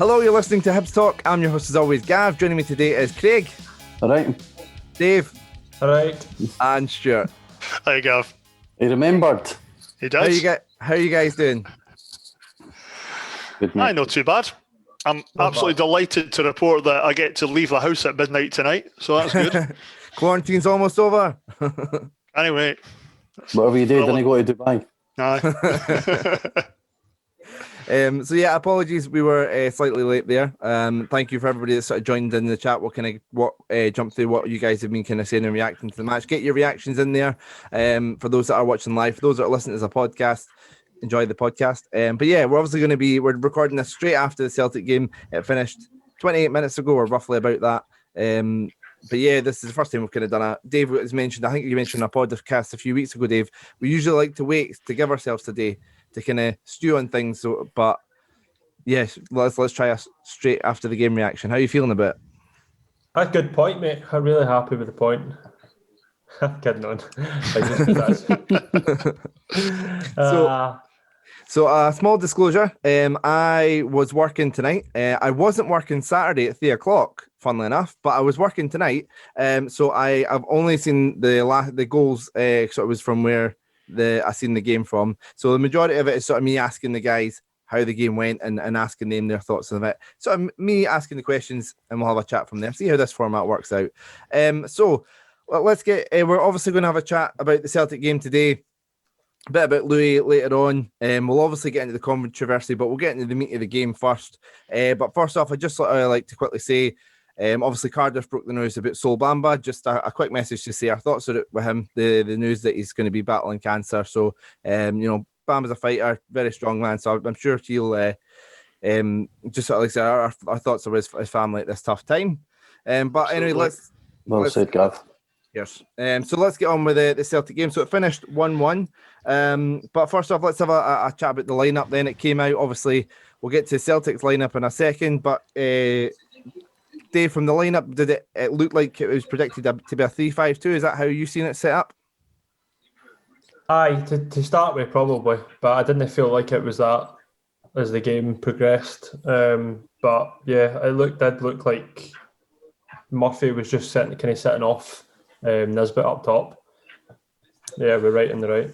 Hello, you're listening to Hibs Talk. I'm your host as always, Gav. Joining me today is Craig. All right. Dave. All right. And Stuart. Hi, Gav. He remembered. He does. How are you guys doing? Good, mate. Not too bad. I'm absolutely delighted to report that I get to leave the house at midnight tonight, so that's good. Quarantine's almost over. Anyway. Whatever you do, didn't go to Dubai. Aye. So yeah, apologies, we were slightly late there. Thank you for everybody that sort of joined in the chat. Jump through what you guys have been kind of saying and reacting to the match. Get your reactions in there. For those that are watching live, for those that are listening as a podcast, enjoy the podcast. But yeah, we're obviously we're recording this straight after the Celtic game. It finished 28 minutes ago, or roughly about that. But yeah, this is the first time we've kind of done it. Dave has mentioned, I think you mentioned a podcast a few weeks ago, Dave. We usually like to wait to give ourselves today to kind of stew on things. So, but yes, let's try us straight after the game reaction. How are you feeling about it? That's a good point, mate. I'm really happy with the point. Kidding on. So a small disclosure, I was working tonight. I wasn't working Saturday at 3 o'clock, funnily enough, but I was working tonight. So I've only seen the goals sort of was from where I seen the game from. So the majority of it is sort of me asking the guys how the game went and asking them their thoughts on it. So me asking the questions and we'll have a chat from there. See how this format works out. So let's get, we're obviously going to have a chat about the Celtic game today. A bit about Lewy later on. We'll obviously get into the controversy, but we'll get into the meat of the game first. But first off, I'd just like to quickly say, obviously Cardiff broke the news about Sol Bamba. Just a quick message to say our thoughts are with him. The news that he's going to be battling cancer. So, Bamba's a fighter, very strong man. So I'm sure he'll just sort of like say our thoughts are with his family at this tough time. But anyway, let's said, Gav. Yes. So let's get on with the Celtic game. So it finished 1-1. But first off, let's have a chat about the lineup. Then it came out. Obviously, we'll get to Celtic's lineup in a second. But Dave, from the lineup, did it look like it was predicted to be a 3-5-2? Is that how you seen it set up? Aye, to start with, probably. But I didn't feel like it was that as the game progressed. But yeah, did look like Murphy was just sitting off. Nisbet up top. Yeah, we're right in the right.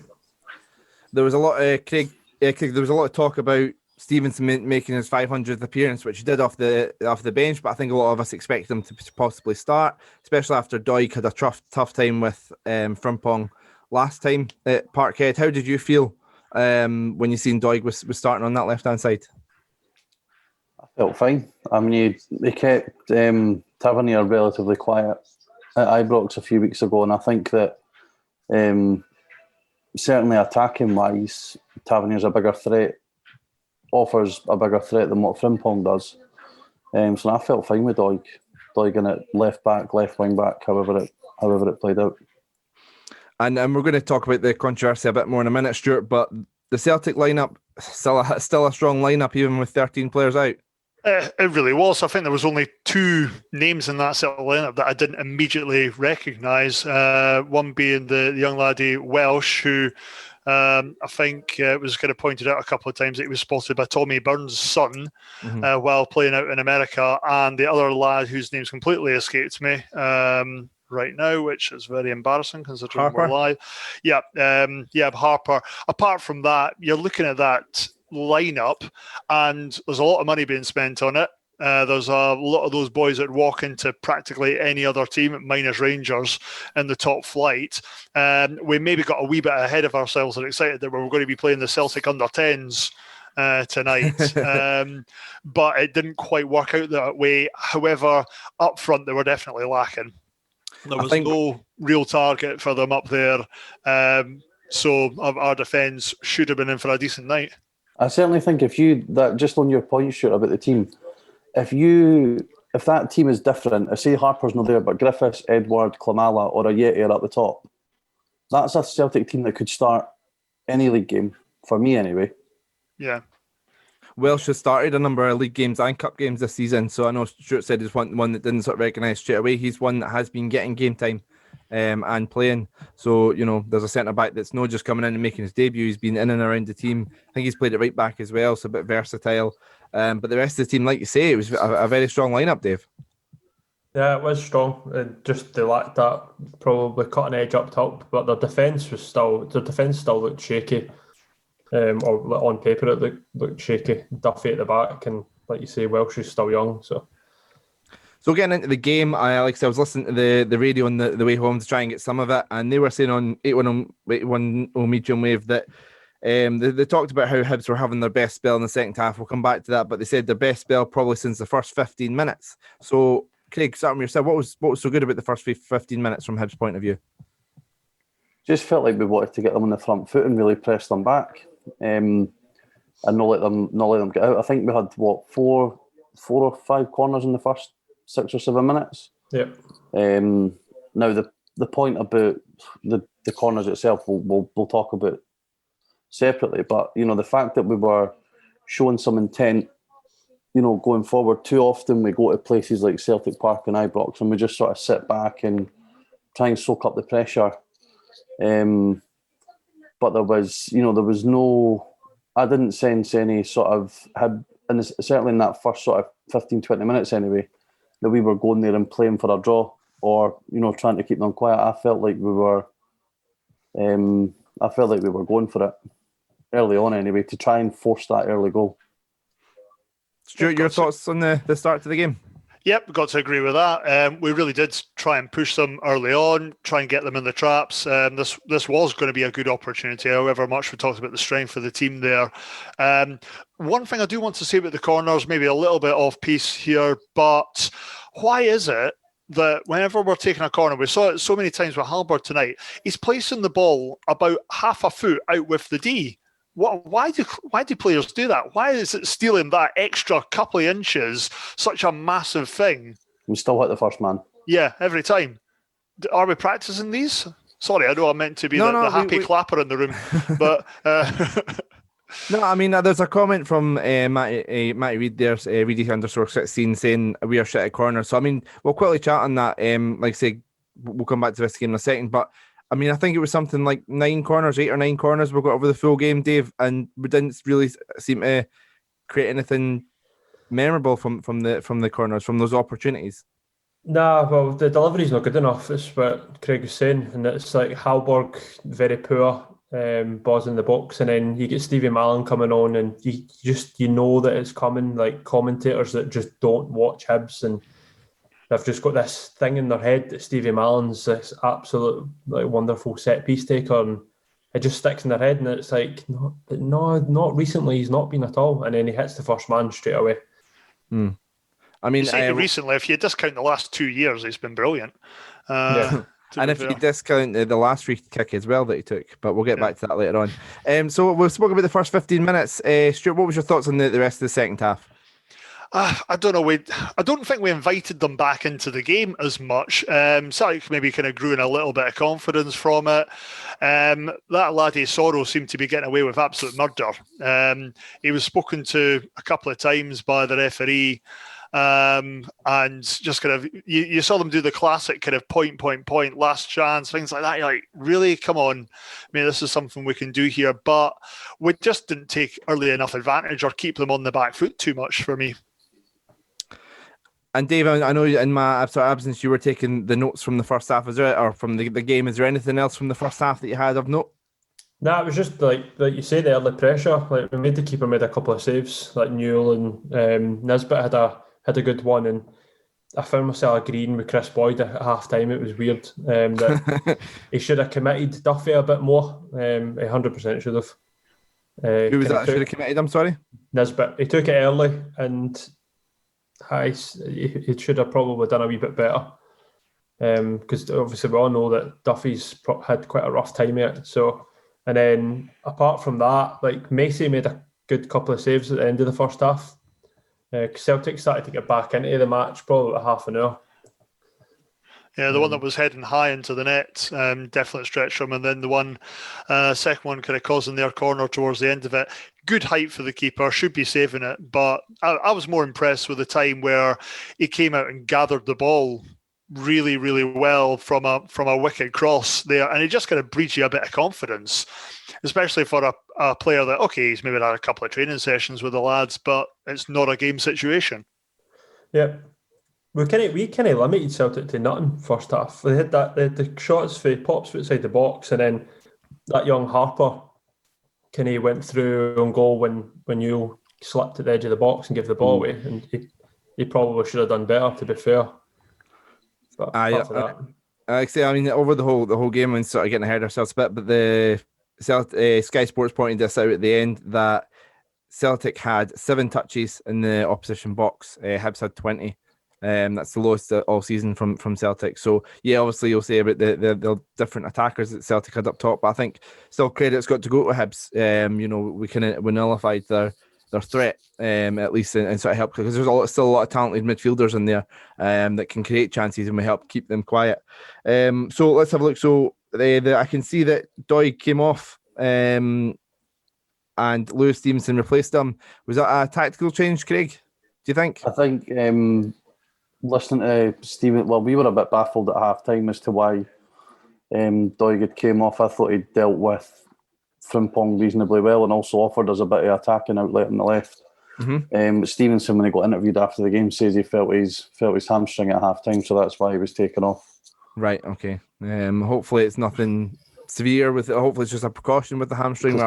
There was a lot of Craig. There was a lot of talk about Stevenson making his 500th appearance, which he did off the bench. But I think a lot of us expect him to possibly start, especially after Doig had a tough time with Frimpong last time at Parkhead. How did you feel when you seen Doig was starting on that left hand side? I felt fine. I mean, they kept Tavernier relatively quiet at Ibrox a few weeks ago, and I think that certainly attacking wise, Tavernier's a bigger threat, offers a bigger threat than what Frimpong does. So I felt fine with Doig in it, left back, left wing back, however it played out. And we're going to talk about the controversy a bit more in a minute, Stuart. But the Celtic lineup still a strong lineup, even with 13 players out. It really was. I think there was only two names in that Celtic lineup that I didn't immediately recognise. One being the young laddie Welsh, who I think it was kind of pointed out a couple of times that he was spotted by Tommy Burns' son while playing out in America, and the other lad whose name's completely escaped me right now, which is very embarrassing considering we're live. Harper. Apart from that, you're looking at that lineup and there's a lot of money being spent on it. There's a lot of those boys that walk into practically any other team minus Rangers in the top flight. We maybe got a wee bit ahead of ourselves and excited that we were going to be playing the Celtic under-10s tonight. But it didn't quite work out that way. However, up front they were definitely lacking. There was no real target for them up there. So our defence should have been in for a decent night. I certainly think just on your point, Stuart, about the team, if that team is different, say Harper's not there, but Griffiths, Edward, Klamala, or Ayeti are at the top, that's a Celtic team that could start any league game, for me anyway. Yeah. Welsh has started a number of league games and cup games this season, so I know Stuart said he's one that didn't sort of recognise straight away. He's one that has been getting game time and playing. So, there's a centre-back that's not just coming in and making his debut. He's been in and around the team. I think he's played at right back as well, so a bit versatile. But the rest of the team, like you say, it was a very strong lineup, Dave. Yeah, it was strong. Just they lacked that probably cutting edge up top, but their defence still looked shaky. Or on paper it looked shaky. Duffy at the back, and like you say, Welsh is still young. So getting into the game, I was listening to the radio on the way home to try and get some of it, and they were saying on 810 medium wave that they talked about how Hibs were having their best spell in the second half. We'll come back to that, but they said their best spell probably since the first 15 minutes. So, Craig, start with yourself. What was so good about the first 15 minutes from Hibs' point of view? Just felt like we wanted to get them on the front foot and really press them back, and not let them get out. I think we had 4 or 5 corners in the first 6 or 7 minutes. Yeah. Now the point about the corners itself, we'll talk about separately. But the fact that we were showing some intent, going forward. Too often we go to places like Celtic Park and Ibrox, and we just sort of sit back and try and soak up the pressure. But there was no. I didn't sense any sort of and certainly in that first sort of 15-20 minutes anyway, that we were going there and playing for a draw or trying to keep them quiet. I felt like we were going for it early on anyway to try and force that early goal. Stuart, your thoughts on the start to the game? Yep, got to agree with that. We really did try and push them early on, try and get them in the traps. This was going to be a good opportunity, however much we talked about the strength of the team there. One thing I do want to say about the corners, maybe a little bit off piece here, but why is it that whenever we're taking a corner, we saw it so many times with Halberd tonight, he's placing the ball about half a foot out with the D? Why do players do that? Why is it stealing that extra couple of inches such a massive thing? We still hit the first man. Yeah, every time. Are we practicing these? Sorry, I know I meant to be the happy clapper in the room, but... No, I mean, there's a comment from Matty Reid there, Reedy_16, saying we are shit at corners. So, I mean, we'll quickly chat on that. Like I say, we'll come back to this game in a second, but I mean, I think it was something like 8 or 9 corners we got over the full game, Dave, and we didn't really seem to create anything memorable from the corners, from those opportunities. Nah, well, the delivery's not good enough. That's what Craig was saying, and it's like Halberg, very poor, balls in the box, and then you get Stevie Mallon coming on, and you know that it's coming. Like commentators that just don't watch Hibs, and they've just got this thing in their head that Stevie Mallon's this absolute wonderful set piece taker, and it just sticks in their head. And it's like, no, not recently. He's not been at all. And then he hits the first man straight away. I mean, recently, if you discount the last 2 years, he's been brilliant. Yeah. And if you discount the last free kick as well that he took, but we'll get back to that later on. So we've spoken about the first 15 minutes. Stuart, what was your thoughts on the rest of the second half? I don't know. I don't think we invited them back into the game as much. Celtic maybe kind of grew in a little bit of confidence from it. That laddie Sorrow seemed to be getting away with absolute murder. He was spoken to a couple of times by the referee, and just kind of you saw them do the classic kind of point, last chance, things like that. You're like, really? Come on. I mean, this is something we can do here, but we just didn't take early enough advantage or keep them on the back foot too much for me. And Dave, I know in my absence you were taking the notes from the first half, or from the game. Is there anything else from the first half that you had of note? No, it was just like you say, the early pressure. Like we made the keeper made a couple of saves, like Newell and Nisbet had a good one, and I found myself agreeing with Chris Boyd at half time. It was weird that he should have committed Duffy a bit more. 100% should have. Who was that? Should have committed? I'm sorry, Nisbet. He took it early and. He should have probably done a wee bit better, because obviously we all know that Duffy's had quite a rough time of it. So, and then apart from that, like Macy made a good couple of saves at the end of the first half. Celtic started to get back into the match probably about half an hour. Yeah, the one that was heading high into the net, definitely stretched from, and then the second one kind of causing their corner towards the end of it. Good height for the keeper, should be saving it, but I was more impressed with the time where he came out and gathered the ball really, really well from a wicked cross there, and it just kind of breeds you a bit of confidence, especially for a player that, okay, he's maybe had a couple of training sessions with the lads, but it's not a game situation. Yeah. We kind of limited Celtic to nothing first half. They had the shots for pops outside the box, and then that young Harper kind of went through on goal when you slipped at the edge of the box and gave the ball away, and he probably should have done better, to be fair. But apart from that, like I say, I mean, over the whole game, and sort of getting ahead of ourselves a bit, but the Sky Sports pointed this out at the end that Celtic had 7 touches in the opposition box. Hibs had 20. That's the lowest all season from Celtic. So yeah, obviously you'll say about the different attackers that Celtic had up top, but I think still credit's got to go to Hibs. We nullified their threat at least, and sort of helped, because there's still a lot of talented midfielders in there that can create chances, and we help keep them quiet. So let's have a look. So I can see that Doig came off and Lewis Stevenson replaced him. Was that a tactical change, Craig? Do you think? I think listening to Stephen, well, we were a bit baffled at half-time as to why Doig had came off. I thought he'd dealt with Frimpong reasonably well and also offered us a bit of attacking outlet on the left. Stevenson, when he got interviewed after the game, says he felt his hamstring at half-time, so that's why he was taken off. Right, okay. Hopefully it's nothing severe with it. Hopefully it's just a precaution with the hamstring.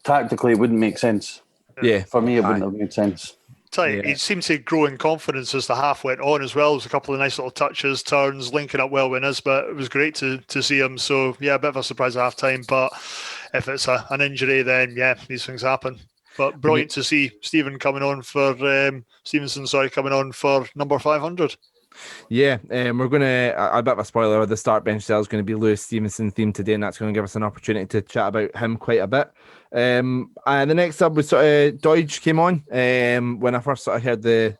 Tactically, it wouldn't make sense. Yeah. For me, it wouldn't have made sense. He seemed to grow in confidence as the half went on as well. There was a couple of nice little touches, turns, linking up well with Nisbet. It was great to see him. So, yeah, a bit of a surprise at half time. But if it's an injury, then, yeah, these things happen. But brilliant to see Stevenson coming on for number 500. Yeah, we're going to, a bit of a spoiler, the start bench cell is going to be Lewis Stevenson themed today, and that's going to give us an opportunity to chat about him quite a bit. And the next sub was Doig came on. When I first sort of heard the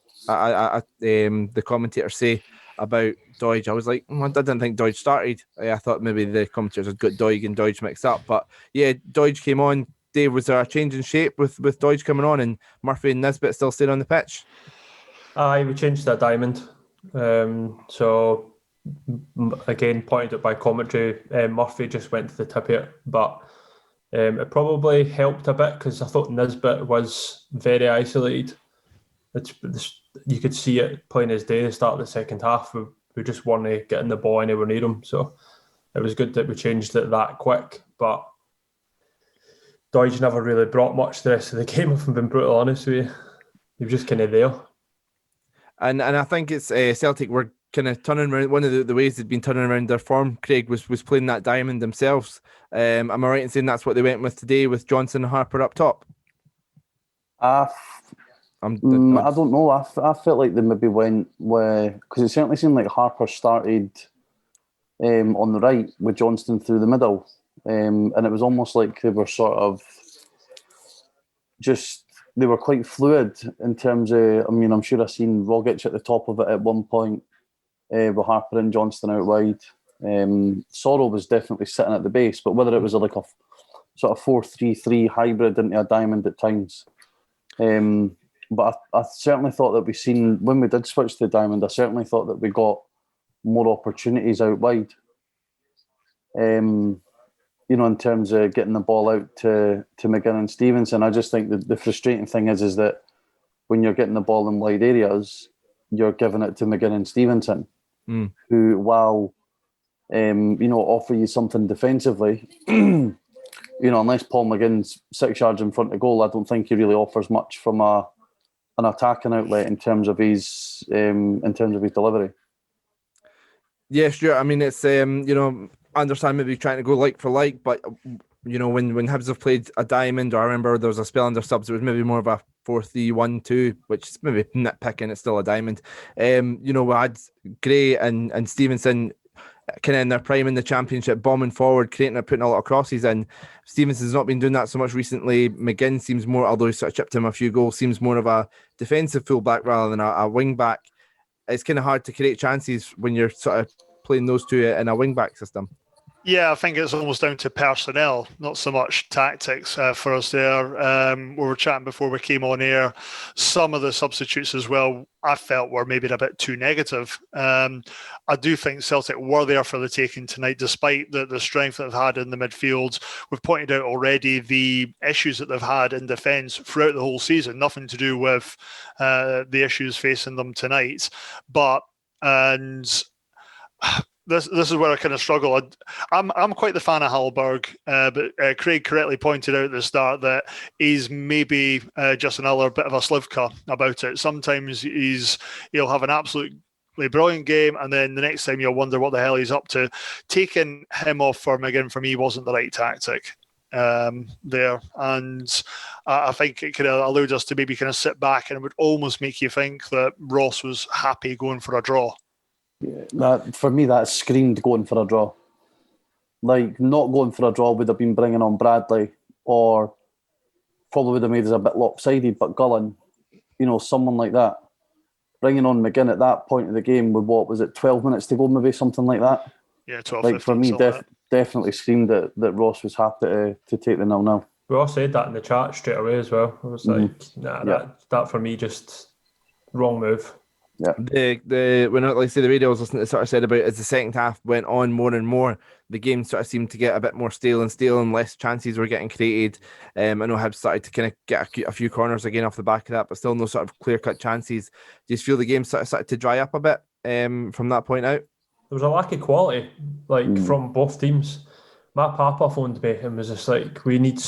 commentator say about Doig, I was like, I didn't think Doig started. I thought maybe the commentators had got Doig and Doig mixed up. But yeah, Doig came on. Dave, was there a change in shape with Doig coming on and Murphy and Nisbet still staying on the pitch? Aye, we changed that diamond. So again, pointed out by commentary, Murphy just went to the tip here, but it probably helped a bit because I thought Nisbet was very isolated. You could see it plain as day. The start of the second half, we just weren't getting the ball anywhere near him. So it was good that we changed it that quick. But Doig never really brought much the rest of the game, if I'm being brutally honest with you. He was just kind of there. And I think it's Celtic were kind of turning around. One of the ways they'd been turning around their form, Craig, was playing that diamond themselves. Am I right in saying that's what they went with today with Johnson and Harper up top? I don't know. I felt like they maybe went with, because it certainly seemed like Harper started on the right with Johnston through the middle, and it was almost like they were sort of they were quite fluid in terms of, I mean, I'm sure I've seen Rogic at the top of it at one point with Harper and Johnston out wide. Sorrell was definitely sitting at the base, but whether it was like a sort of 4-3-3 hybrid into a diamond at times. But I certainly thought that when we did switch to the diamond, I certainly thought that we got more opportunities out wide. In terms of getting the ball out to McGinn and Stevenson. I just think that the frustrating thing is that when you're getting the ball in wide areas, you're giving it to McGinn and Stevenson, who, while offer you something defensively, unless Paul McGinn's 6 yards in front of goal, I don't think he really offers much from an attacking outlet in terms of his delivery. Yeah, sure. I mean, it's I understand maybe trying to go like for like, but when Hibs have played a diamond, or I remember there was a spell under subs, it was maybe more of a 4-3-1-2, which is maybe nitpicking, it's still a diamond. We had Gray and Stevenson kind of in their prime in the Championship, bombing forward, putting a lot of crosses in. Stevenson's not been doing that so much recently. McGinn seems more, although he's sort of chipped him a few goals, seems more of a defensive fullback rather than a wing back. It's kind of hard to create chances when you're sort of playing those two in a wing back system. Yeah, I think it's almost down to personnel, not so much tactics for us there. We were chatting before we came on air. Some of the substitutes as well, I felt were maybe a bit too negative. I do think Celtic were there for the taking tonight, despite the strength that they've had in the midfield. We've pointed out already the issues that they've had in defence throughout the whole season, nothing to do with the issues facing them tonight. This is where I kind of struggle. I'm quite the fan of Hallberg, but Craig correctly pointed out at the start that he's maybe just another bit of a slivka about it. Sometimes he'll have an absolutely brilliant game, and then the next time you'll wonder what the hell he's up to. Taking him off for McGinn for me wasn't the right tactic there, and I think it could have allowed us to maybe kind of sit back, and it would almost make you think that Ross was happy going for a draw. Yeah, for me, that screamed going for a draw. Like, not going for a draw would have been bringing on Bradley, or probably would have made us a bit lopsided, but Gullen, someone like that. Bringing on McGinn at that point of the game with, 12 minutes to go, maybe something like that? Yeah, 12, like, 15, for me, definitely screamed that Ross was happy to take the 0-0. Ross said that in the chat straight away as well. I was like, that for me, just wrong move. Yeah. When I say the radio I was listening to sort of said about as the second half went on more and more, the game sort of seemed to get a bit more stale and less chances were getting created. I know Hibs started to kind of get a few corners again off the back of that, but still no sort of clear cut chances. Do you feel the game sort of started to dry up a bit from that point out? There was a lack of quality, from both teams. My papa phoned me and was just like, "We need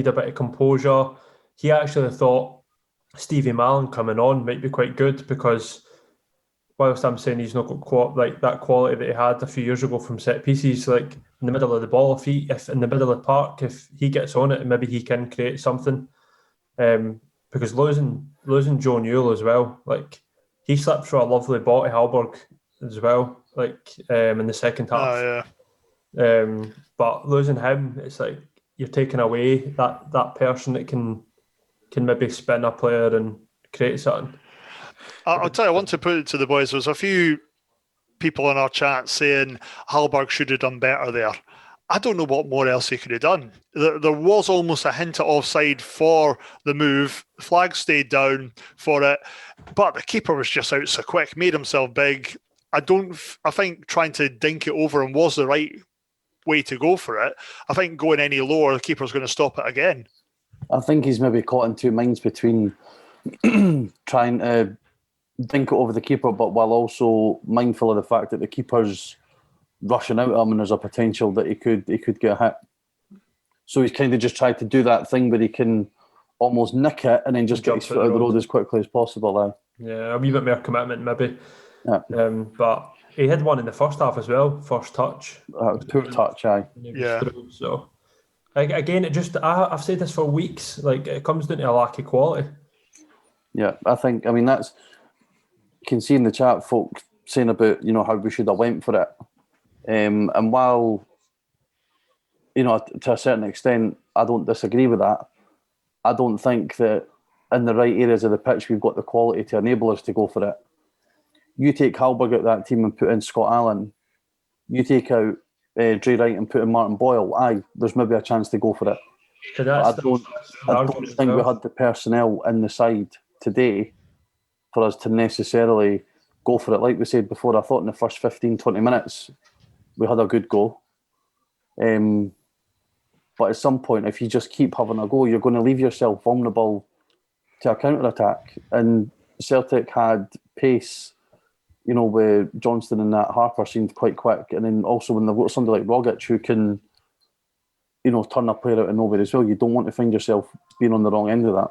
a bit of composure." He actually thought Stevie Mallon coming on might be quite good because, whilst I'm saying he's not got that quality that he had a few years ago from set pieces, like in the middle of the ball, if in the middle of the park, if he gets on it, maybe he can create something. Because losing Joe Newell as well, like he slipped through a lovely ball to Hallberg as well, in the second half. Oh, yeah. But losing him, it's like you're taking away that person that can maybe spin a player and create something. I'll tell you, I want to put it to the boys. There's a few people in our chat saying Hallberg should have done better there. I don't know what more else he could have done. There was almost a hint at offside for the move. Flag stayed down for it, but the keeper was just out so quick, made himself big. I think trying to dink it over him was the right way to go for it. I think going any lower, the keeper's going to stop it again. I think he's maybe caught in two minds between trying to dink it over the keeper, but while also mindful of the fact that the keeper's rushing out at him and there's a potential that he could get hit. So he's kind of just tried to do that thing where he can almost nick it and then just get his foot out of the road as quickly as possible. Yeah, a wee bit more commitment maybe. Yeah. But he had one in the first half as well, first touch. Poor touch, aye. Yeah. So again, I've said this for weeks, it comes down to a lack of quality. Yeah, that's, you can see in the chat folk saying about, how we should have went for it. And while, to a certain extent, I don't disagree with that, I don't think that in the right areas of the pitch we've got the quality to enable us to go for it. You take Hallberg out of that team and put in Scott Allen. You take out Dre Wright and put in Martin Boyle. Aye, there's maybe a chance to go for it. I don't think we had the personnel in the side today for us to necessarily go for it. Like we said before, I thought in the first 15, 20 minutes, we had a good go. But at some point, if you just keep having a go, you're going to leave yourself vulnerable to a counter-attack. And Celtic had pace, with Johnston and that. Harper seemed quite quick. And then also when they've got somebody like Rogic who can, turn a player out of nowhere as well, you don't want to find yourself being on the wrong end of that.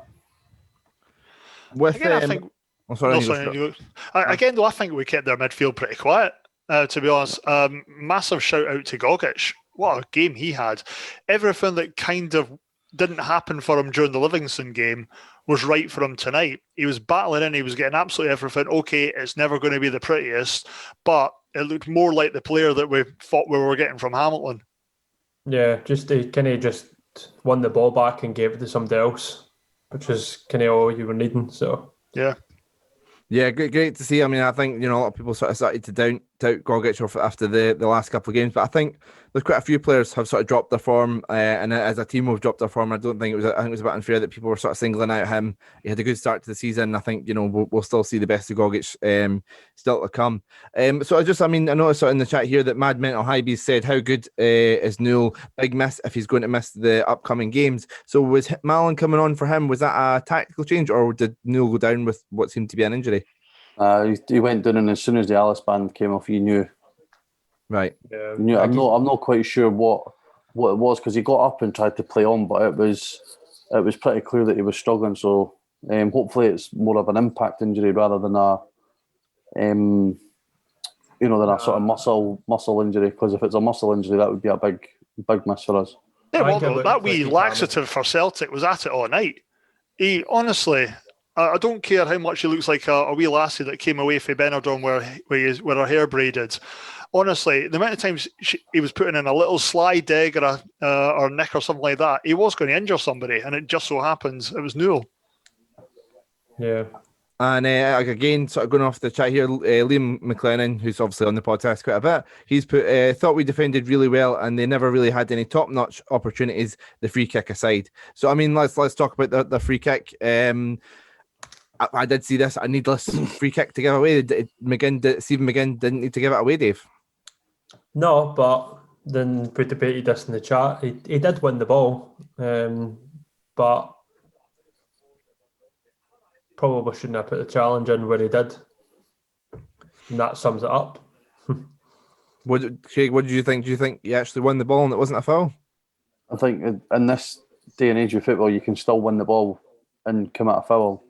Again, though, I think we kept their midfield pretty quiet, to be honest. Massive shout out to Gogic. What a game he had. Everything that kind of didn't happen for him during the Livingston game was right for him tonight. He was battling in, he was getting absolutely everything. Okay, it's never going to be the prettiest, but it looked more like the player that we thought we were getting from Hamilton. Yeah, he kind of just won the ball back and gave it to somebody else, which is kind of all you were needing. So yeah, great to see. I mean, I think a lot of people sort of started to out Gogic after the last couple of games, but I think there's quite a few players have sort of dropped their form, and as a team we've dropped their form. I don't think it was. I think it was a bit unfair that people were sort of singling out him. He had a good start to the season. I think we'll still see the best of Gogic still to come. So I noticed in the chat here that Mad Mental Hibs said, how good is Newell? Big miss if he's going to miss the upcoming games. So was Malin coming on for him? Was that a tactical change, or did Newell go down with what seemed to be an injury? He went down, and as soon as the Alice band came off, you knew. Right. Yeah. You knew. I'm not quite sure what it was, because he got up and tried to play on, but it was pretty clear that he was struggling. So hopefully it's more of an impact injury rather than a than a sort of muscle injury. Because if it's a muscle injury, that would be a big miss for us. Yeah, well, that wee laxative for Celtic was at it all night. He honestly, I don't care how much he looks like a wee lassie that came away from Benidorm where her hair braided. Honestly, the amount of times he was putting in a little slide egg or nick or something like that, he was going to injure somebody, and it just so happens it was Newell. Yeah. And again, sort of going off the chat here, Liam McLennan, who's obviously on the podcast quite a bit, he's put, thought we defended really well, and they never really had any top-notch opportunities, the free kick aside. So, I mean, let's talk about the free kick. I did see this, a needless free kick to give away. Stephen McGinn didn't need to give it away, Dave. No, but then we debated this in the chat. He did win the ball, but probably shouldn't have put the challenge in where he did. And that sums it up. Craig, what did you think? Do you think he actually won the ball and it wasn't a foul? I think in this day and age of football, you can still win the ball and commit a foul.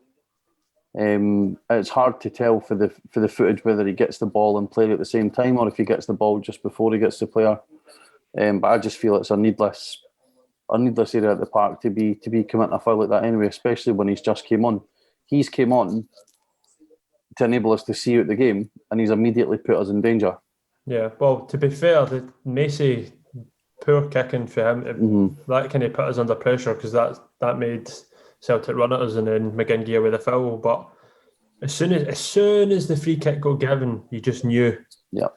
It's hard to tell for the footage whether he gets the ball and player at the same time, or if he gets the ball just before he gets the player. But I just feel it's a needless area at the park to be committing a foul like that anyway, especially when he's just came on. He's came on to enable us to see out the game, and he's immediately put us in danger. Yeah, well, to be fair, the Macy poor kicking for him, that kind of put us under pressure, because that made Celtic run at us, and then McGinn gave away the foul. But as soon as the free kick got given, you just knew. Yeah.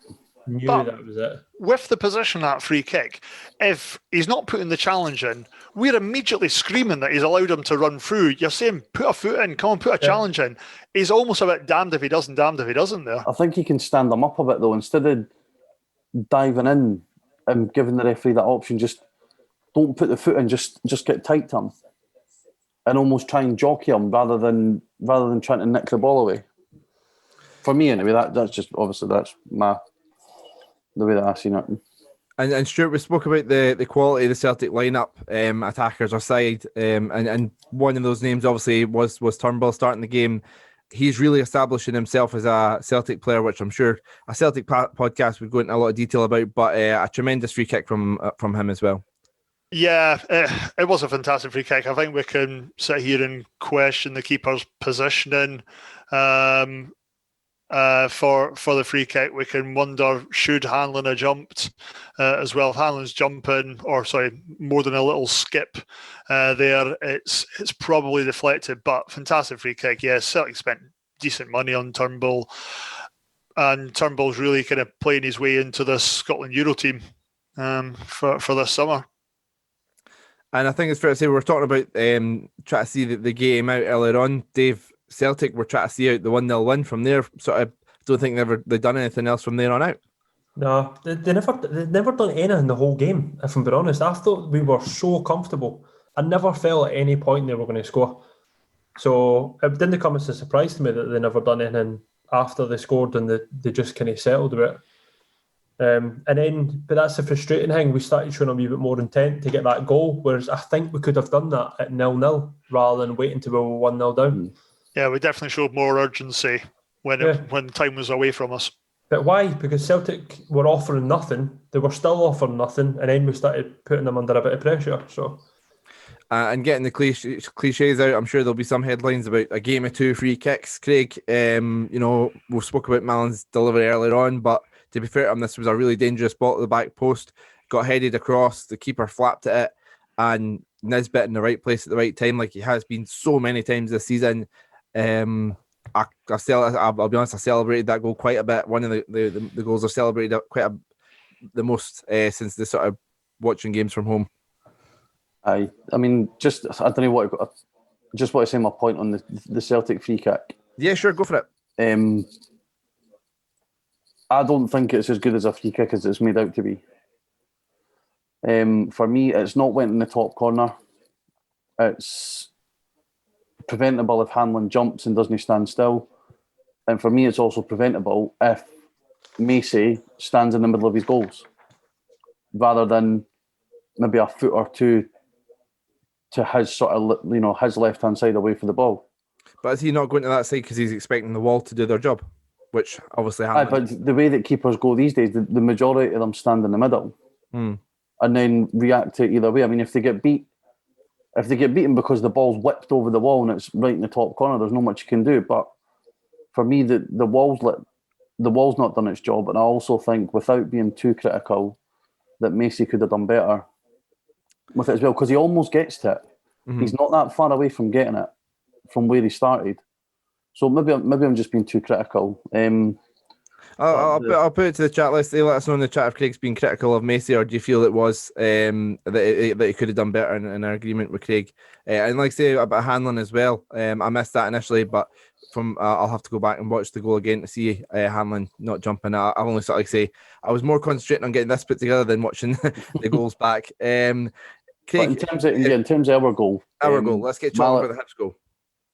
But that was it. With the position that free kick, if he's not putting the challenge in, we're immediately screaming that he's allowed him to run through. You're saying, put a foot in, come on, put a challenge in. He's almost a bit damned if he doesn't, damned if he doesn't there. I think he can stand him up a bit, though. Instead of diving in and giving the referee that option, just don't put the foot in, just get tight to him and almost try and jockey him rather than trying to nick the ball away. For me, anyway, that's just, obviously, that's the way that I seen it. And Stuart, we spoke about the quality of the Celtic lineup, attackers aside, and one of those names obviously was Turnbull starting the game. He's really establishing himself as a Celtic player, which I'm sure a Celtic podcast would go into a lot of detail about, but a tremendous free kick from him as well. Yeah, it was a fantastic free kick. I think we can sit here and question the keeper's positioning for the free kick. We can wonder, should Hanlon have jumped as well? If Hanlon's jumping, more than a little skip there, it's probably deflected, but fantastic free kick. Yeah, Celtic spent decent money on Turnbull, and Turnbull's really kind of playing his way into the Scotland Euro team for this summer. And I think it's fair to say we're talking about trying to see the game out earlier on. Dave, Celtic were trying to see out the 1-0 win from there. Sort of don't think they've done anything else from there on out. No, they've never done anything the whole game, if I'm being honest. I thought we were so comfortable. I never felt at any point they were going to score. So it didn't come as a surprise to me that they never done anything after they scored, and they just kind of settled a bit. But that's the frustrating thing. We started showing a wee bit more intent to get that goal, whereas I think we could have done that at 0-0 rather than waiting till we were 1-0 down. Yeah, we definitely showed more urgency when time was away from us. But why? Because Celtic were offering nothing. They were still offering nothing, and then we started putting them under a bit of pressure. So, and getting the cliches out, I'm sure there'll be some headlines about a game of 2 free kicks. Craig, we spoke about Mallin's delivery earlier on, but to be fair to him, this was a really dangerous ball at the back post. Got headed across, the keeper flapped at it, and Nisbet in the right place at the right time, like he has been so many times this season. I'll be honest, I celebrated that goal quite a bit. One of the goals I've celebrated the most since the sort of watching games from home. I mean, I don't know what. Just want to say my point on the Celtic free kick. Yeah, sure, go for it. I don't think it's as good as a free kick as it's made out to be. For me, it's not went in the top corner. It's preventable if Hanlon jumps and doesn't stand still. And for me, it's also preventable if Macy stands in the middle of his goals, rather than maybe a foot or two to his sort of, his left-hand side away from the ball. But is he not going to that side because he's expecting the wall to do their job? Which obviously But the way that keepers go these days, the majority of them stand in the middle and then react to it either way. I mean, if they get beaten because the ball's whipped over the wall and it's right in the top corner, there's not much you can do. But for me, the wall's not done its job, and I also think, without being too critical, that Macy could have done better with it as well, because he almost gets to it. Mm-hmm. He's not that far away from getting it from where he started. So maybe I'm just being too critical. I'll put it to the chat list. They let us know in the chat if Craig's been critical of Macy, or do you feel it was that he could have done better in our agreement with Craig? And like I say about Hanlon as well, I missed that initially, but I'll have to go back and watch the goal again to see Hanlon not jumping. I've only sort of say I was more concentrating on getting this put together than watching the goals back. Craig, in terms of our goal, let's get talking about the Hibs goal.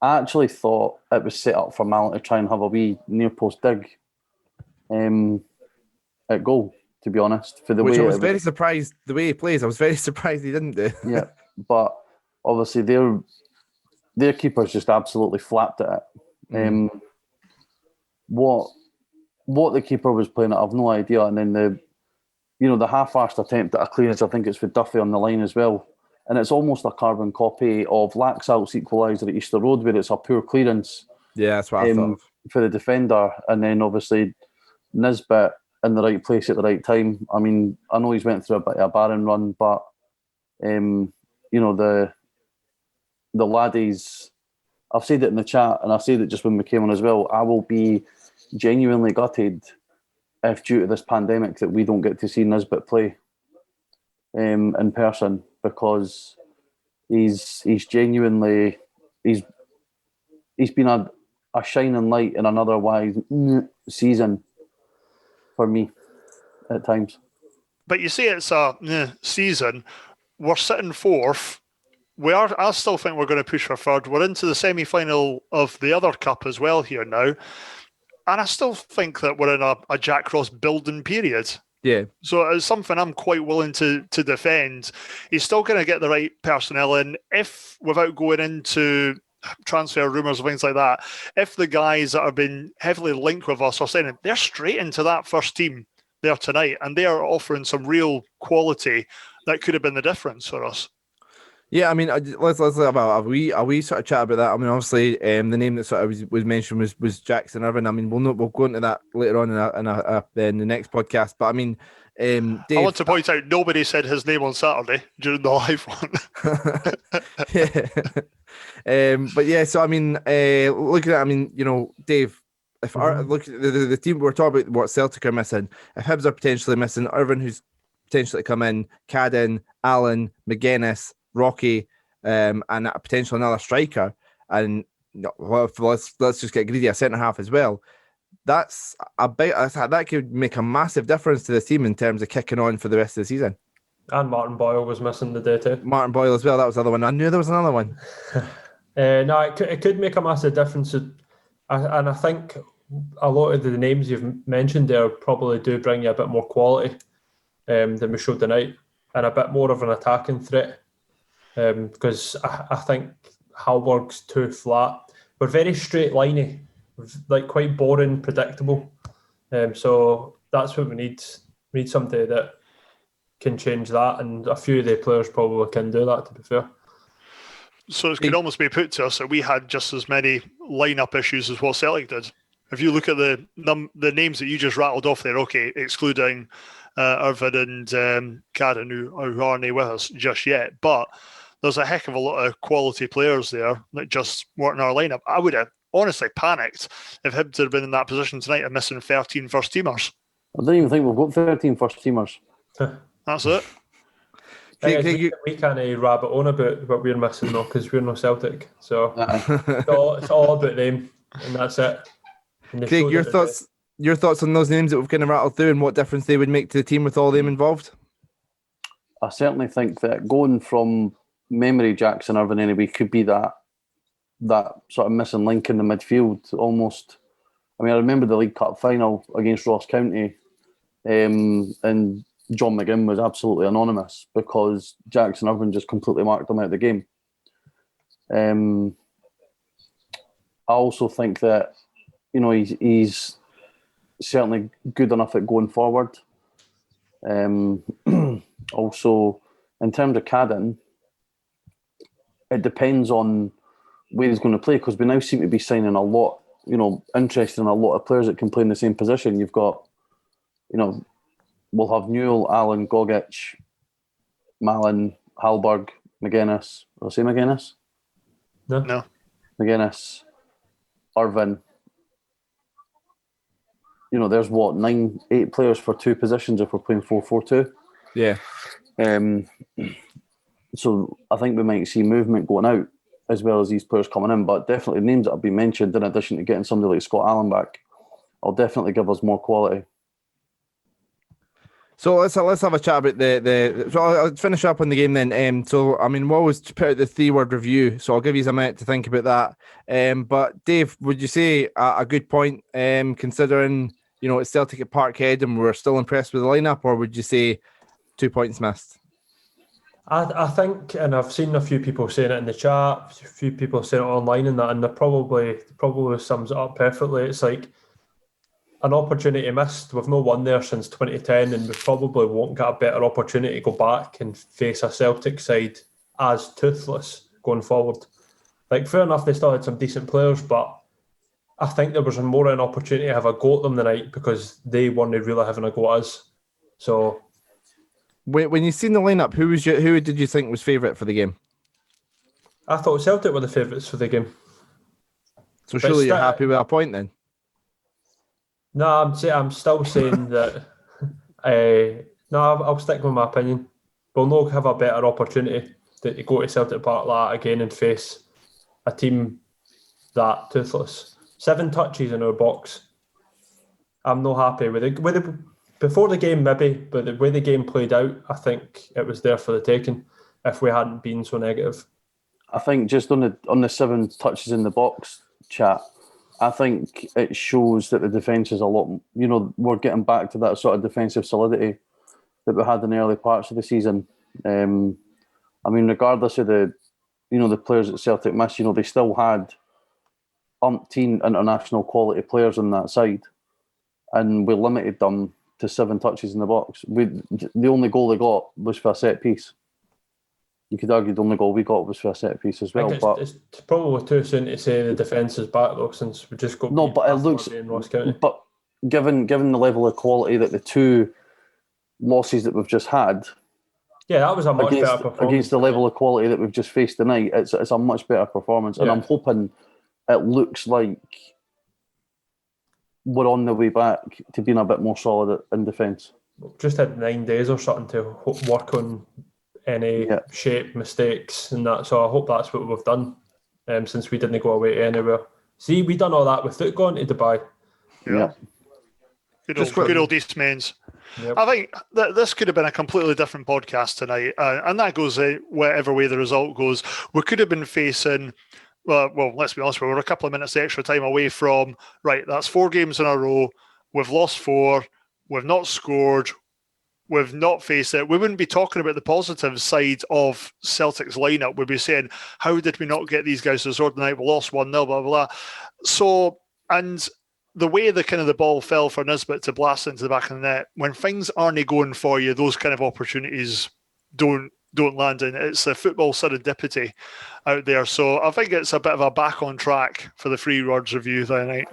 I actually thought it was set up for Mallet to try and have a wee near post dig at goal, to be honest. I was very surprised the way he plays. I was very surprised he didn't do. Yeah, but obviously their keeper's just absolutely flapped at it. What the keeper was playing at, I've no idea. And then the half-arsed attempt at a clearance, I think it's with Duffy on the line as well. And it's almost a carbon copy of Laxalt's equaliser at Easter Road, where it's a poor clearance. Yeah, that's what I thought for the defender. And then obviously Nisbet in the right place at the right time. I mean, I know he's went through a bit of a barren run, but the laddies, I've said it in the chat, and I said it just when we came on as well, I will be genuinely gutted if, due to this pandemic, that we don't get to see Nisbet play in person, because he's genuinely he's been a shining light in an otherwise season for me at times. But you say it's a season. We're sitting fourth. I still think we're going to push for third. We're into the semi-final of the other cup as well here now. And I still think that we're in a Jack Ross building period. Yeah. So it's something I'm quite willing to defend. He's still going to get the right personnel in, if, without going into transfer rumours and things like that, if the guys that have been heavily linked with us are saying they're straight into that first team there tonight, and they are offering some real quality that could have been the difference for us. Yeah, I mean, let's about a wee sort of chat about that. I mean, obviously, the name that sort of was mentioned was Jackson Irvine. I mean, we'll go into that later on in the next podcast. But I mean, Dave, I want to point out nobody said his name on Saturday during the live one. Yeah. But yeah, so I mean, looking at, I mean, Dave, if look at the team we're talking about, what Celtic are missing, if Hibs are potentially missing Irvine, who's potentially come in, Cadden, Allen, McGuinness, Rocky, and potentially another striker, and let's just get greedy, a centre half as well. That's that could make a massive difference to the team in terms of kicking on for the rest of the season. And Martin Boyle was missing the day too. Martin Boyle as well. That was the other one. I knew there was another one. No, it could make a massive difference, and I think a lot of the names you've mentioned there probably do bring you a bit more quality than we showed tonight, and a bit more of an attacking threat. Because I think Hallberg's too flat. We're very straight liney, like quite boring, predictable. So that's what we need. We need somebody that can change that, and a few of the players probably can do that, to be fair. So it could almost be put to us that we had just as many lineup issues as what Celtic did. If you look at the names that you just rattled off there, okay, excluding Irvine and Cadden, who aren't with us just yet, but there's a heck of a lot of quality players there that just weren't in our lineup. I would have honestly panicked if Hibs had been in that position tonight of missing 13 first teamers. I don't even think we've got 13 first teamers. That's it. We can't rabbit on about what we're missing though, because we're no Celtic. So it's all about them, and that's it. And Craig, your thoughts on those names that we've kind of rattled through and what difference they would make to the team with all them involved? I certainly think that going from memory, Jackson Irvine anyway, could be that sort of missing link in the midfield almost. I mean, I remember the League Cup final against Ross County, and John McGinn was absolutely anonymous because Jackson Irvine just completely marked him out of the game. I also think that, you know, he's certainly good enough at going forward. Also, in terms of Cadden, it depends on where he's going to play, because we now seem to be signing a lot, you know, interested in a lot of players that can play in the same position. You've got, you know, we'll have Newell, Allen, Gogic, Malin, Halberg, McGuinness. Did I say McGuinness? No. McGuinness, Irvine. You know, there's 8 players for 2 positions if we're playing 4-4-2. Yeah. So I think we might see movement going out as well as these players coming in, but definitely names that have been mentioned in addition to getting somebody like Scott Allen back, will definitely give us more quality. So let's have a chat about the. So I'll finish up on the game then. So I mean, we'll always put out the 3-word review. So I'll give you a minute to think about that. But Dave, would you say a good point? Considering, you know, it's Celtic at Parkhead and we're still impressed with the lineup, or would you say 2 points missed? I think, and I've seen a few people saying it in the chat, a few people saying it online and that, and they probably sums it up perfectly. It's like an opportunity missed. We've not won there since 2010, and we probably won't get a better opportunity to go back and face a Celtic side as toothless going forward. Like, fair enough, they still had some decent players, but I think there was more an opportunity to have a go at them tonight because they weren't really having a go at us. So, when you seen the lineup, who did you think was favourite for the game? I thought Celtic were the favourites for the game. So surely you're happy with a point then? No, I'm still saying that. No, I'll stick with my opinion. We'll not have a better opportunity to go to Celtic Park like that again and face a team that toothless. 7 touches in our box. I'm not happy with it. Before the game, maybe, but the way the game played out, I think it was there for the taking if we hadn't been so negative. I think just on the 7 touches in the box chat, I think it shows that the defence is a lot, you know, we're getting back to that sort of defensive solidity that we had in the early parts of the season. I mean, regardless of the players that Celtic missed, you know, they still had umpteen international quality players on that side, and we limited them to 7 touches in the box. The only goal they got was for a set piece. You could argue the only goal we got was for a set piece as well. But it's probably too soon to say the defence is back though, since we just got but it looks. But given the level of quality that the 2 losses that we've just had, yeah, that was a much better performance against the level of quality that we've just faced tonight. It's a much better performance, and I'm hoping it looks like we're on the way back to being a bit more solid in defence. Just had 9 days or something to work on any shape mistakes and that, so I hope that's what we've done since we didn't go away anywhere. See, we done all that without going to Dubai. Yeah. Good old East Mains. Yep. I think that this could have been a completely different podcast tonight, and that goes whatever way the result goes. We could have been facing, well, let's be honest, we were a couple of minutes extra time away from, right, that's 4 games in a row, we've lost 4, we've not scored, we've not faced it. We wouldn't be talking about the positive side of Celtic's lineup. We'd be saying, how did we not get these guys to the sword tonight? We lost 1-0, blah, blah, blah. So, and the way the ball fell for Nisbet to blast into the back of the net, when things aren't going for you, those kind of opportunities don't land in. It's a football serendipity out there. So I think it's a bit of a back on track for the 3-word review tonight.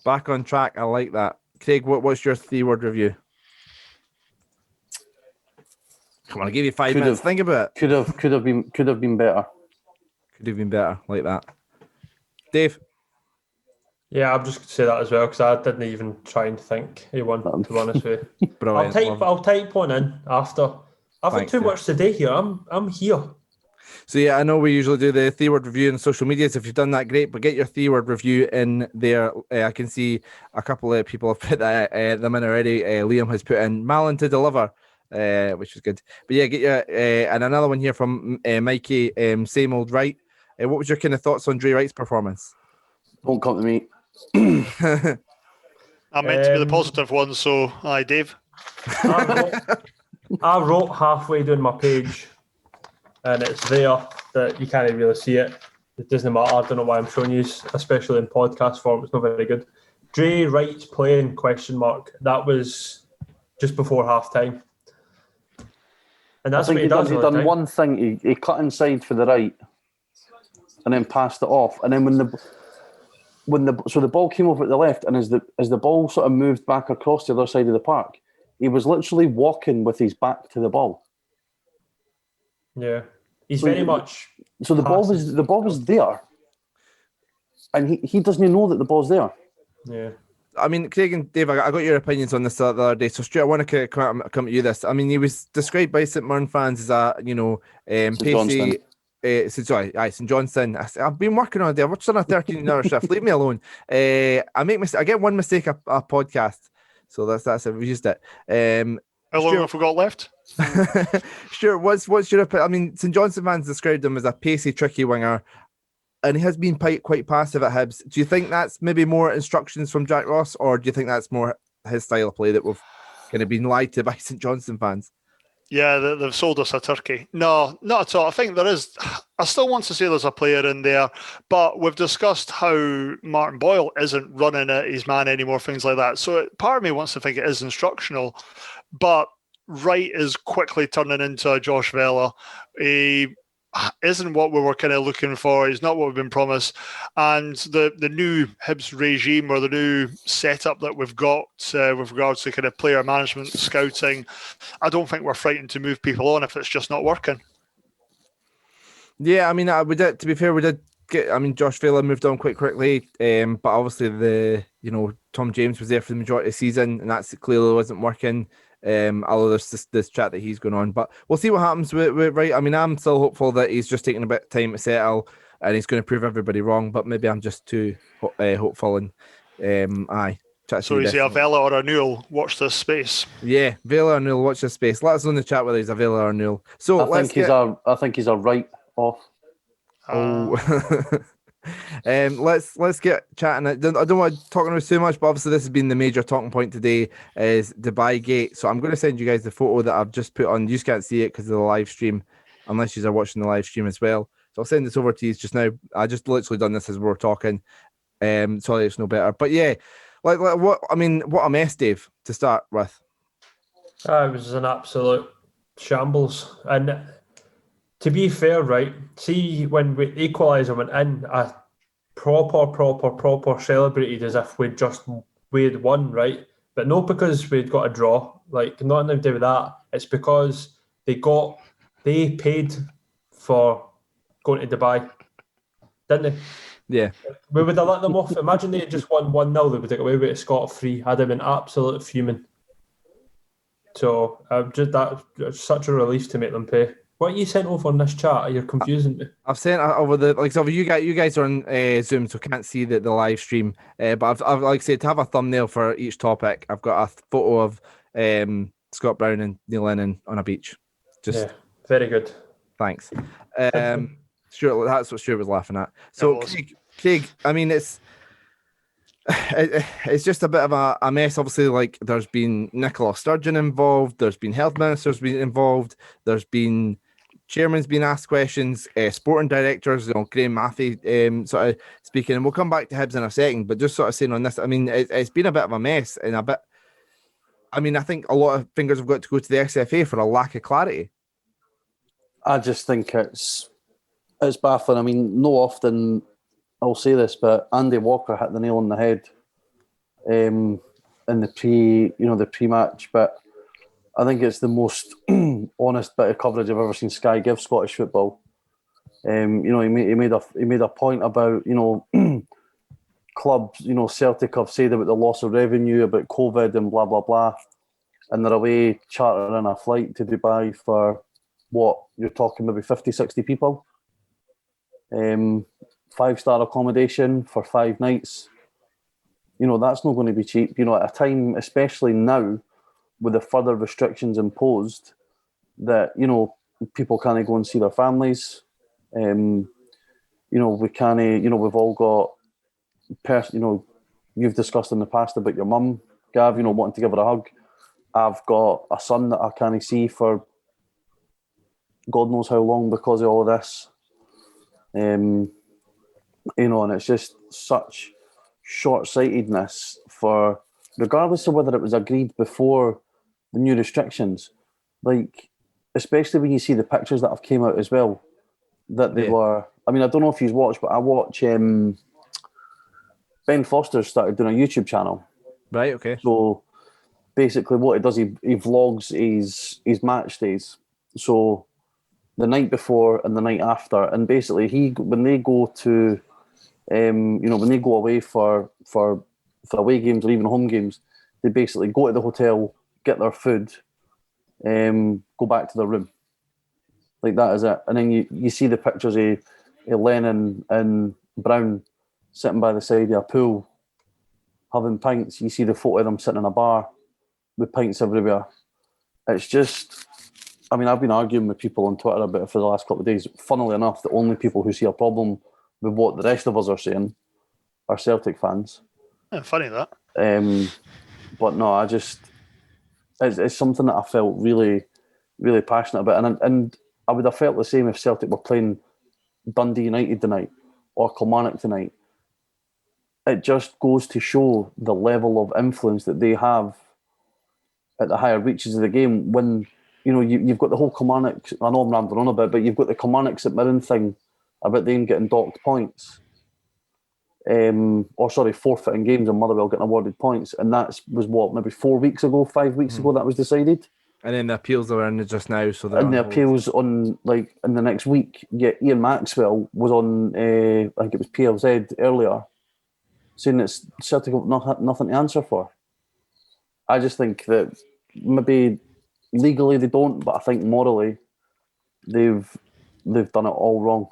Back on track. I like that. Craig, what's your 3-word review? Come on, I'll give you 5 minutes. Think about it. Could have been better. Could have been better. Like that. Dave? Yeah, I'm just going to say that as well because I didn't even try and think he won, to be honest with you. Brilliant. I'll type one in after. I've Thanks, got too yeah. much today here. I'm here. So yeah, I know we usually do the 3-word review on social medias. If you've done that, great. But get your 3-word review in there. I can see a couple of people have put them in already. Liam has put in Malin to deliver, which is good. But yeah, get your and another one here from Mikey. Same old right. What was your kind of thoughts on Dre Wright's performance? Don't come to me. I'm meant to be the positive one, so aye, Dave. I wrote halfway down my page, and it's there that you can't really see it. It doesn't matter. I don't know why I'm showing you, especially in podcast form. It's not very good. Dre Wright's playing ? That was just before half time. And that's I think what he does. He done one thing. He cut inside for the right, and then passed it off. And then when the ball came over at the left, and as the ball sort of moved back across the other side of the park, he was literally walking with his back to the ball. Yeah, he's very much. So the ball was there, and he doesn't know that the ball's there. Yeah. I mean, Craig and Dave, I got your opinions on this the other day. So, Stuart, I want to come at you this. I mean, he was described by St Mirren fans as a, pacey. St Johnstone. I've been working on it. I've watched on a 13-hour shift. Leave me alone. I get one mistake a podcast. So that's it. We used it. How long have we got left? Stuart, what's your opinion? I mean, St Johnstone fans described him as a pacey, tricky winger. And he has been quite passive at Hibs. Do you think that's maybe more instructions from Jack Ross, or do you think that's more his style of play that we've kind of been lied to by St Johnstone fans? Yeah, they've sold us a turkey. No, not at all. I think there is. I still want to say there's a player in there, but we've discussed how Martin Boyle isn't running at his man anymore, things like that. So part of me wants to think it is instructional, but Wright is quickly turning into a Josh Vela. He isn't what we were kind of looking for. He's not what we've been promised. And the new Hibs regime, or the new setup that we've got with regards to kind of player management, scouting, I don't think we're frightened to move people on if it's just not working. Yeah, I mean, we did. To be fair, we did get. I mean, Josh Vela moved on quite quickly, but obviously Tom James was there for the majority of the season, and that's clearly wasn't working. Although there's this chat that he's going on, but we'll see what happens with Wright. I mean, I'm still hopeful that he's just taking a bit of time to settle, and he's going to prove everybody wrong. But maybe I'm just too hopeful. And So is he a Vela or a Newell? Watch this space. Yeah, Vela or Newell, watch this space. Let us know in the chat whether he's a Vela or Newell. So I think he's a right off. Let's get chatting. I don't want to talk about too much, but obviously this has been the major talking point today is DubaiGate. So I'm going to send you guys the photo that I've just put on. You just can't see it because of the live stream, unless you are watching the live stream as well. So I'll send this over to you just now. I just literally done this as we were talking. Sorry, it's no better. But yeah, like what a mess, Dave, to start with. It was an absolute shambles. And to be fair, right, see, when we equaliser went in, I proper celebrated as if we'd won, right? But not because we'd got a draw, like nothing to do with that. It's because they paid for going to Dubai, didn't they? Yeah. We would have let them off. Imagine they had just won 1-0, they would have got away with it scot-free. I'd have been absolute fuming. So that's such a relief to make them pay. What you sent over on this chat? You're confusing me. I've sent over so you guys are on Zoom, so can't see the live stream. But I've like I said, to have a thumbnail for each topic, I've got a photo of Scott Brown and Neil Lennon on a beach. Yeah, very good. Thanks. Stuart, that's what Stuart was laughing at. So Craig, I mean, it's just a bit of a mess. Obviously, like there's been Nicola Sturgeon involved, there's been health ministers been involved, there's been chairman's been asked questions, sporting directors, Graham Maffey sort of speaking, and we'll come back to Hibs in a second, but just sort of saying on this, I mean, it's been a bit of a mess and I think a lot of fingers have got to go to the SFA for a lack of clarity. I just think it's baffling. I mean, no often I'll say this, but Andy Walker hit the nail on the head in the pre-match, but I think it's the most honest bit of coverage I've ever seen Sky give Scottish football. He made a point about clubs, Celtic have said about the loss of revenue, about COVID and blah, blah, blah. And they're away chartering a flight to Dubai for what? You're talking maybe 50, 60 people. 5-star accommodation for 5 nights. That's not going to be cheap. At a time, especially now, with the further restrictions imposed, that, people can't go and see their families. We can't, we've all got, you've discussed in the past about your mum, Gav, wanting to give her a hug. I've got a son that I can't see for God knows how long because of all of this. And it's just such short-sightedness for, regardless of whether it was agreed before the new restrictions, like, especially when you see the pictures that have came out as well, that they were, I mean, I don't know if you've watched, but I watch, Ben Foster started doing a YouTube channel. Right, okay. So basically what he does, he vlogs his match days. So the night before and the night after, and basically when they go to, when they go away for away games or even home games, they basically go to the hotel, get their food, go back to their room. Like, that is it. And then you see the pictures of Lennon and Brown sitting by the side of a pool, having pints. You see the photo of them sitting in a bar with pints everywhere. It's just, I mean, I've been arguing with people on Twitter about it for the last couple of days. Funnily enough, the only people who see a problem with what the rest of us are saying are Celtic fans. Yeah, funny that. But no, it's something that I felt really, really passionate about. And I would have felt the same if Celtic were playing Dundee United tonight or Kilmarnock tonight. It just goes to show the level of influence that they have at the higher reaches of the game. When, you've got the whole Kilmarnock, I know I'm rambling on about, but you've got the Kilmarnock St Mirren thing about them getting docked points. Forfeiting games and Motherwell getting awarded points. And that was what, maybe 4 weeks ago, 5 weeks ago that was decided. And then the appeals are in just now, so and the appeals on, like, in the next week. Yeah, Ian Maxwell was on, I think it was PLZ earlier, saying that Celtic have nothing to answer for. I just think that maybe legally they don't, but I think morally they've done it all wrong.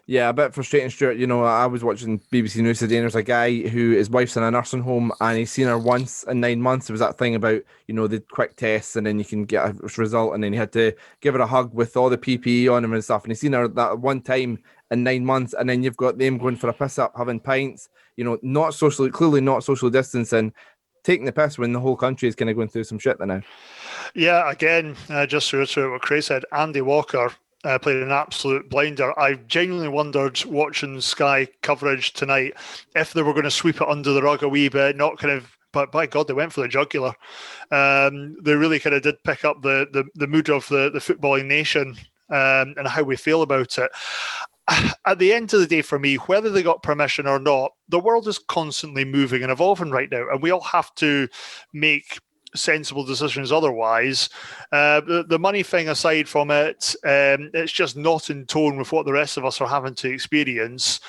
Yeah, a bit frustrating, Stuart. I was watching BBC News today, and there's a guy who his wife's in a nursing home, and he's seen her once in 9 months. There was that thing about, the quick tests, and then you can get a result, and then he had to give her a hug with all the PPE on him and stuff. And he's seen her that one time in 9 months, and then you've got them going for a piss up, having pints, clearly not socially distancing, taking the piss when the whole country is kind of going through some shit now. Yeah, again, just to reiterate what Craig said, Andy Walker played an absolute blinder. I genuinely wondered, watching Sky coverage tonight, if they were going to sweep it under the rug a wee bit, but by God, they went for the jugular. They really kind of did pick up the mood of the footballing nation and how we feel about it. At the end of the day, for me, whether they got permission or not, the world is constantly moving and evolving right now, and we all have to make sensible decisions otherwise. The money thing aside from it, it's just not in tone with what the rest of us are having to experience.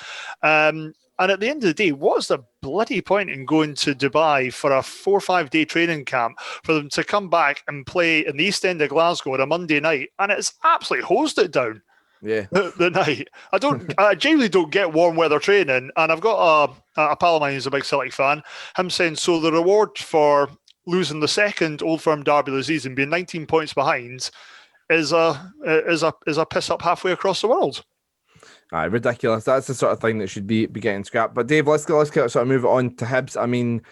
And at the end of the day, what's the bloody point in going to Dubai for a 4 or 5 day training camp for them to come back and play in the East End of Glasgow on a Monday night, and it's absolutely hosed it down. Yeah, the night. I genuinely don't get warm weather training, and I've got a pal of mine who's a big Celtic fan. Him saying, so the reward for losing the second Old Firm derby of the season, being 19 points behind, is a piss up halfway across the world. Ridiculous. That's the sort of thing that should be getting scrapped. But Dave, let's sort of move it on to Hibs. I mean,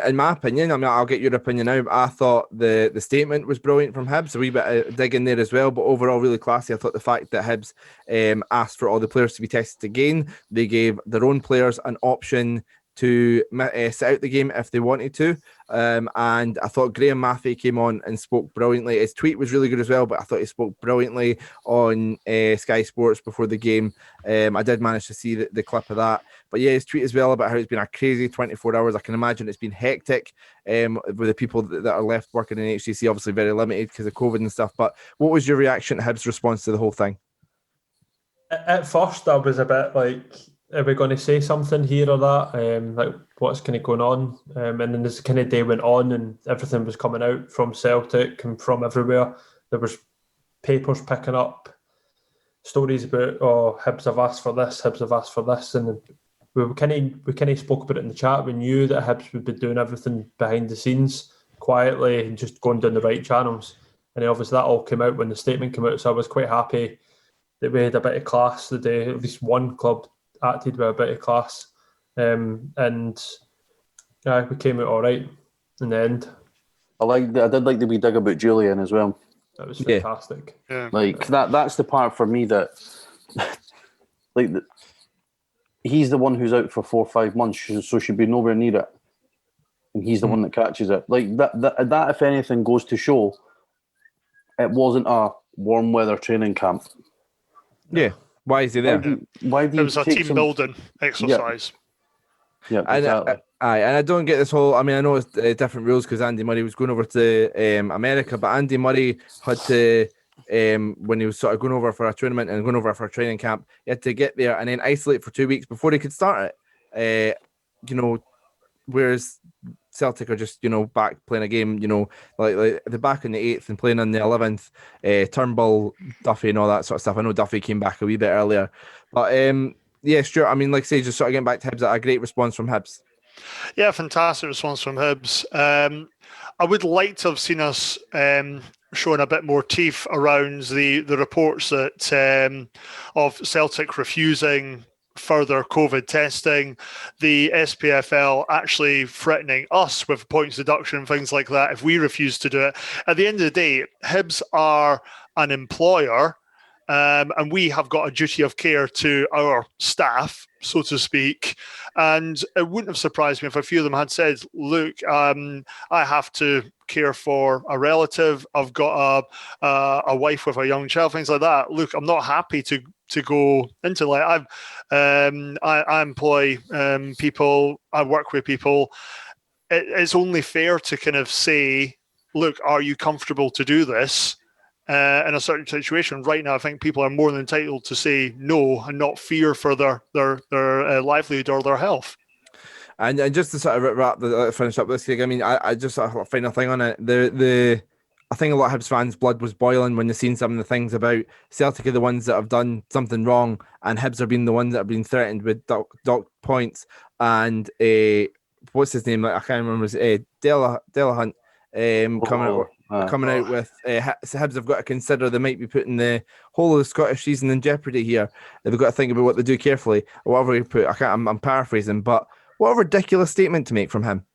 in my opinion, I'll get your opinion now. I thought the statement was brilliant from Hibs. A wee bit of dig in there as well, but overall really classy. I thought the fact that Hibs asked for all the players to be tested again. They gave their own players an option to sit out the game if they wanted to. And I thought Graham Maffei came on and spoke brilliantly. His tweet was really good as well, but I thought he spoke brilliantly on Sky Sports before the game. I did manage to see the clip of that. But yeah, his tweet as well about how it's been a crazy 24 hours. I can imagine it's been hectic with the people that are left working in HCC, obviously very limited because of COVID and stuff. But what was your reaction to Hibs' response to the whole thing? At first, I was a bit like, are we going to say something here or that? Like what's kind of going on? And then this kind of day went on, and everything was coming out from Celtic and from everywhere. There was papers picking up stories about, oh, Hibs have asked for this, Hibs have asked for this, and we kind of spoke about it in the chat. We knew that Hibs would be doing everything behind the scenes quietly and just going down the right channels. And then obviously that all came out when the statement came out. So I was quite happy that we had a bit of class the day. At least one club acted with a bit of class, and we came out all right in the end. I did like the wee dig about Julian as well. That was fantastic. Yeah. Like that's the part for me that, like, he's the one who's out for 4 or 5 months, so should be nowhere near it, and he's the one that catches it. Like that, if anything, goes to show it wasn't a warm weather training camp. Yeah. Why is he there? Why do you It was a team building exercise. Yeah, exactly. And I don't get this whole. I mean, I know it's different rules because Andy Murray was going over to America, but Andy Murray had to, when he was sort of going over for a tournament and going over for a training camp, he had to get there and then isolate for 2 weeks before he could start it. Whereas Celtic are just, back playing a game, like they're back in the 8th and playing on the 11th. Turnbull, Duffy, and all that sort of stuff. I know Duffy came back a wee bit earlier, but yeah, Stuart. I mean, like I say, just sort of getting back to Hibs, a great response from Hibs. Yeah, fantastic response from Hibs. I would like to have seen us showing a bit more teeth around the reports that of Celtic refusing further COVID testing, the SPFL actually threatening us with points deduction, things like that, if we refuse to do it. At the end of the day, Hibs are an employer, and we have got a duty of care to our staff, so to speak. And it wouldn't have surprised me if a few of them had said, look, I have to care for a relative. I've got a wife with a young child, things like that. Look, I'm not happy to go into I employ people. I work with people. It's only fair to kind of say, look, are you comfortable to do this? In a certain situation right now, I think people are more than entitled to say no and not fear for their livelihood or their health. And just to sort of finish up this gig, I mean, I just sort of final thing on it. I think a lot of Hibs fans' blood was boiling when they seen some of the things about Celtic are the ones that have done something wrong, and Hibs are being the ones that have been threatened with docked points. And what's his name? I can't remember. Delahunt coming out with Hibs have got to consider they might be putting the whole of the Scottish season in jeopardy here. They've got to think about what they do carefully, or whatever he put. I'm paraphrasing, but what a ridiculous statement to make from him.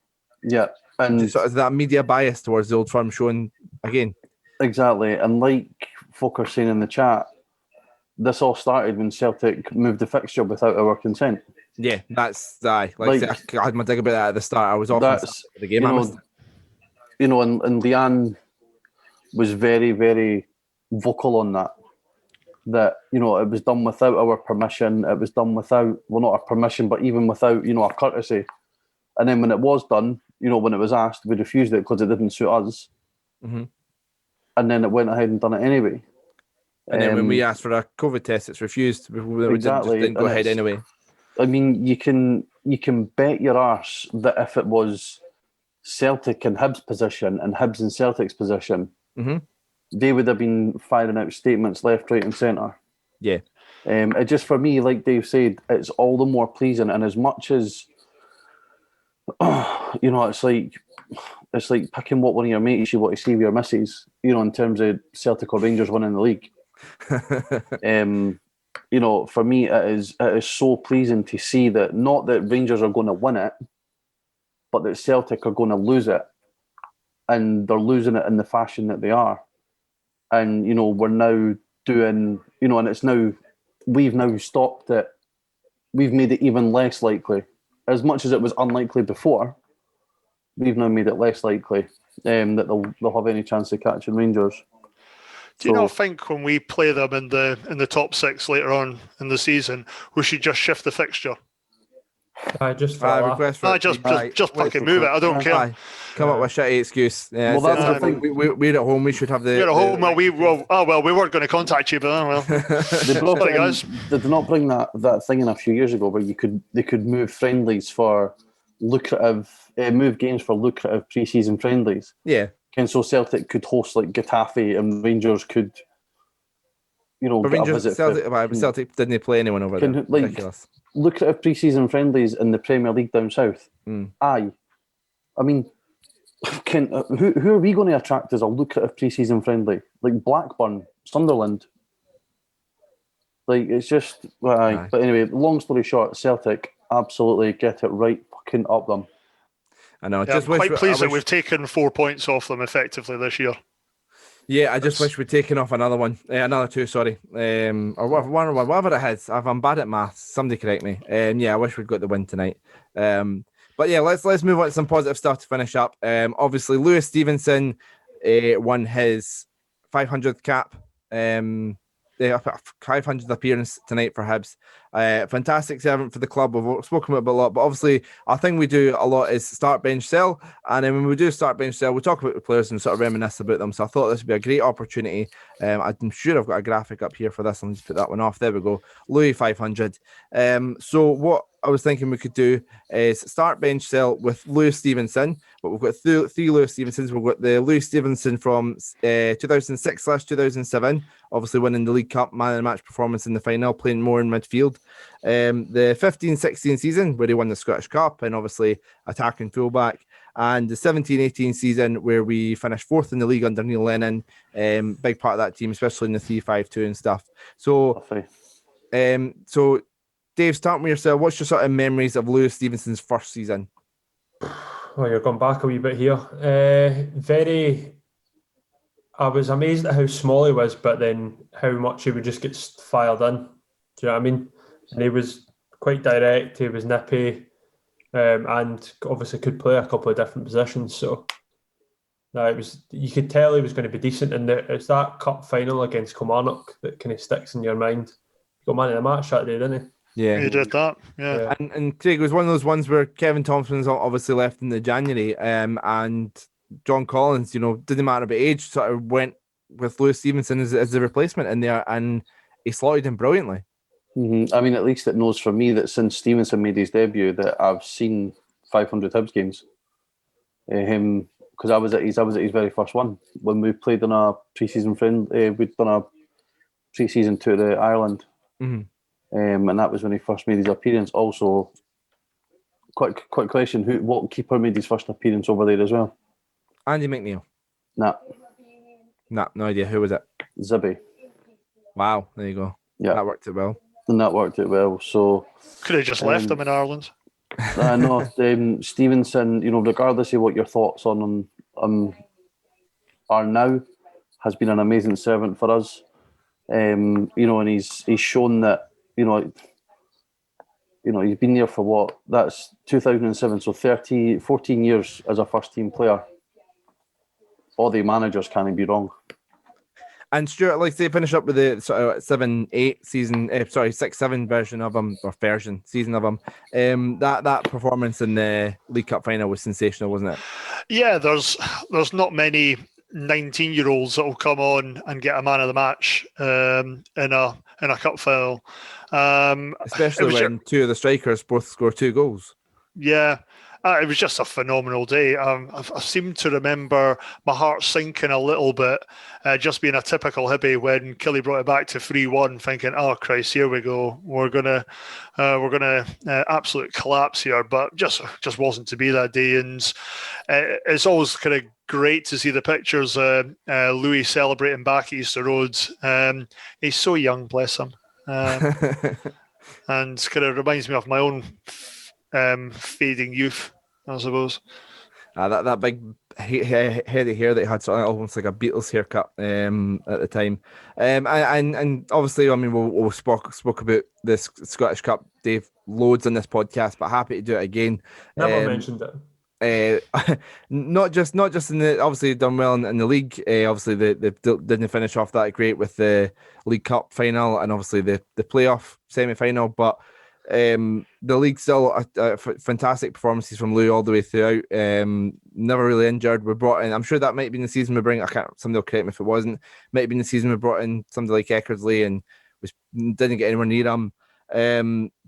Yeah, and just sort of that media bias towards the Old Firm showing again. Exactly, and like folk are saying in the chat, this all started when Celtic moved the fixture without our consent. Yeah, that's I had my dig about that at the start. I was off the game. And Leanne was very, very vocal on that. That, it was done without our permission. It was done without, well, not our permission, but even without, our courtesy. And then when it was done, when it was asked, we refused it because it didn't suit us. Mm-hmm. And then it went ahead and done it anyway. And then when we asked for a COVID test, it's refused. We didn't go ahead anyway. I mean, you can bet your arse that if it was Celtic and Hibs' position and Hibs and Celtic's position, mm-hmm. they would have been firing out statements left, right and centre. Yeah. It just, for me, like Dave said, it's all the more pleasing. And as much as, it's like picking what one of your mates you want to see with your missus, in terms of Celtic or Rangers winning the league. For me, it is so pleasing to see that, not that Rangers are going to win it, but that Celtic are going to lose it, and they're losing it in the fashion that they are. And, we're now doing, and it's now, we've now stopped it. We've made it even less likely. As much as it was unlikely before, we've now made it less likely that they'll have any chance of catching Rangers. Do you not think when we play them in the top 6 later on in the season, we should just shift the fixture? Just for a laugh. request for Just fucking move it. I don't care. Come up with a shitty excuse. Yeah, Well, that's the thing. We're at home. We should have the. You're at home. We weren't going to contact you, but well. They brought Sorry, it in, guys. They did not bring that thing in a few years ago where they could move friendlies for lucrative move games for lucrative pre-season friendlies. Yeah. And so Celtic could host like Getafe and Rangers could, But get a Rangers, visit. Celtic didn't play anyone over there. Ridiculous. Lucrative pre-season friendlies in the Premier League down south. Aye. I mean, who are we going to attract as a lucrative pre-season friendly? Like Blackburn, Sunderland. Like, it's just... Aye. But anyway, long story short, Celtic absolutely get it right fucking up them. I know. Yeah, I'm quite pleased that we've taken 4 points off them effectively this year. Yeah, I just wish we'd taken off another one. Another two, sorry. Or whatever it is. If I'm bad at maths, somebody correct me. Yeah, I wish we'd got the win tonight. But yeah, let's move on to some positive stuff to finish up. Obviously, Lewis Stevenson won his 500th cap. 500th appearance tonight for Hibs. Fantastic servant for the club. We've spoken about it a lot, but obviously our thing we do a lot is start, bench, sell. And then when we do start, bench, sell, we talk about the players and sort of reminisce about them. So I thought this would be a great opportunity. I'm sure I've got a graphic up here for this. I'll just put that one off. There we go. Lewy500. So what I was thinking we could do is start, bench, sell with Lewis Stevenson. But we've got three Lewis Stevensons. We've got the Lewis Stevenson from 2006/2007, obviously winning the League Cup, man of the match performance in the final, playing more in midfield. The 15-16 season where he won the Scottish Cup and obviously attacking fullback. And the 17-18 season where we finished fourth in the league under Neil Lennon. Big part of that team, especially in the 3-5-2 and stuff. So, Dave, start with yourself. What's your sort of memories of Lewis Stevenson's first season? Well, you're going back a wee bit here. I was amazed at how small he was, but then how much he would just get fired in. Do you know what I mean? And he was quite direct, he was nippy, and obviously could play a couple of different positions. So you could tell he was going to be decent. And it's that cup final against Kilmarnock that kind of sticks in your mind. He got man of the match that day, didn't he? Yeah, he did that. Yeah, and Craig, it was one of those ones where Kevin Thompson's obviously left in the January, and John Collins, didn't matter about age, sort of went with Lewis Stevenson as the replacement in there, and he slotted him brilliantly. Mm-hmm. I mean, at least it knows for me that since Stevenson made his debut, that I've seen 500 Hibs games. Because I was at his very first one when we played on a pre-season we'd done a pre-season tour to Ireland. Mm-hmm. And that was when he first made his appearance. Also, quick question: what keeper made his first appearance over there as well? Andy McNeil. Nah, no idea. Who was it? Zibby. Wow, there you go. Yeah, that worked out well. And that worked out well. So could have just left him in Ireland. No, Stevenson. Regardless of what your thoughts on are now, has been an amazing servant for us. And he's shown that. He's been there for what? That's 2007, so 14 years as a first-team player. All the managers can't be wrong. And Stuart, like to finish up with the sort of 7-8 season, 6-7 version of him, or season of him. That performance in the League Cup final was sensational, wasn't it? Yeah, there's not many 19-year-olds that will come on and get a man of the match in a cup final. Especially when two of the strikers both score 2 goals. Yeah, it was just a phenomenal day. I seem to remember my heart sinking a little bit, just being a typical Hibby when Kelly brought it back to 3-1, thinking, "Oh Christ, here we go. We're gonna absolute collapse here." But just wasn't to be that day, and it's always kind of great to see the pictures. Louis celebrating back at Easter Road. He's so young, bless him, and kind of reminds me of my own fading youth, I suppose. That big heady hair that he had, sort of almost like a Beatles haircut at the time. And obviously, I mean, we spoke about this Scottish Cup, Dave, loads on this podcast, but happy to do it again. Never mentioned it. Not just in the, obviously done well in the league. Obviously they didn't finish off that great with the League Cup final and obviously the playoff semi-final, but the league still fantastic performances from Lewy all the way throughout. Never really injured. We brought in, I'm sure that might be in the season we bring, somebody will correct me if it wasn't, might be in the season we brought in somebody like Eckersley and we didn't get anywhere near him.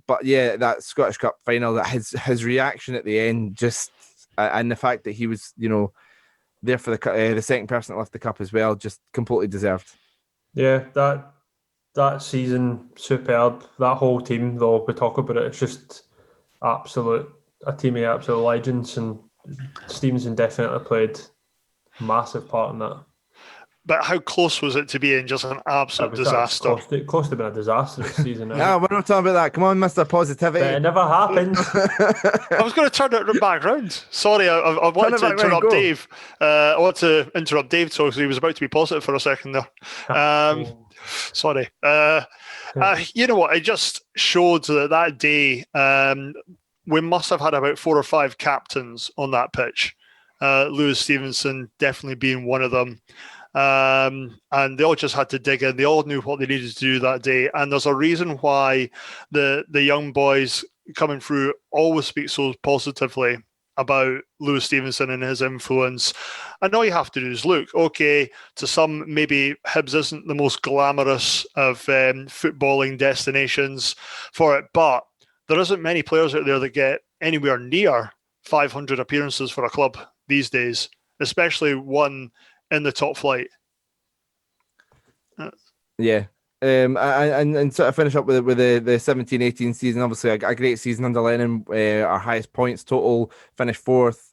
But yeah, that Scottish Cup final, that his reaction at the end, just and the fact that he was, there for the second person that left the cup as well, just completely deserved. Yeah, that season, superb. That whole team, though, we talk about it, it's just a team of absolute legends, and Stevenson definitely played a massive part in that. But how close was it to being just an absolute disaster? Close to being a disastrous season. No, we're not talking about that. Come on, Mr. Positivity. But it never happened. I was going to turn it back round. Sorry, I wanted to interrupt Dave. I want to interrupt Dave because he was about to be positive for a second there. Sorry. You know what? It just showed that day we must have had about 4 or 5 captains on that pitch. Lewis Stevenson definitely being one of them. And they all just had to dig in. They all knew what they needed to do that day. And there's a reason why the young boys coming through always speak so positively about Lewis Stevenson and his influence. And all you have to do is look, okay, to some, maybe Hibs isn't the most glamorous of footballing destinations for it, but there isn't many players out there that get anywhere near 500 appearances for a club these days, especially one in the top flight. Yeah. And sort of finish up with the 17-18 season. Obviously, a great season under Lennon. Our highest points total, finished 4th.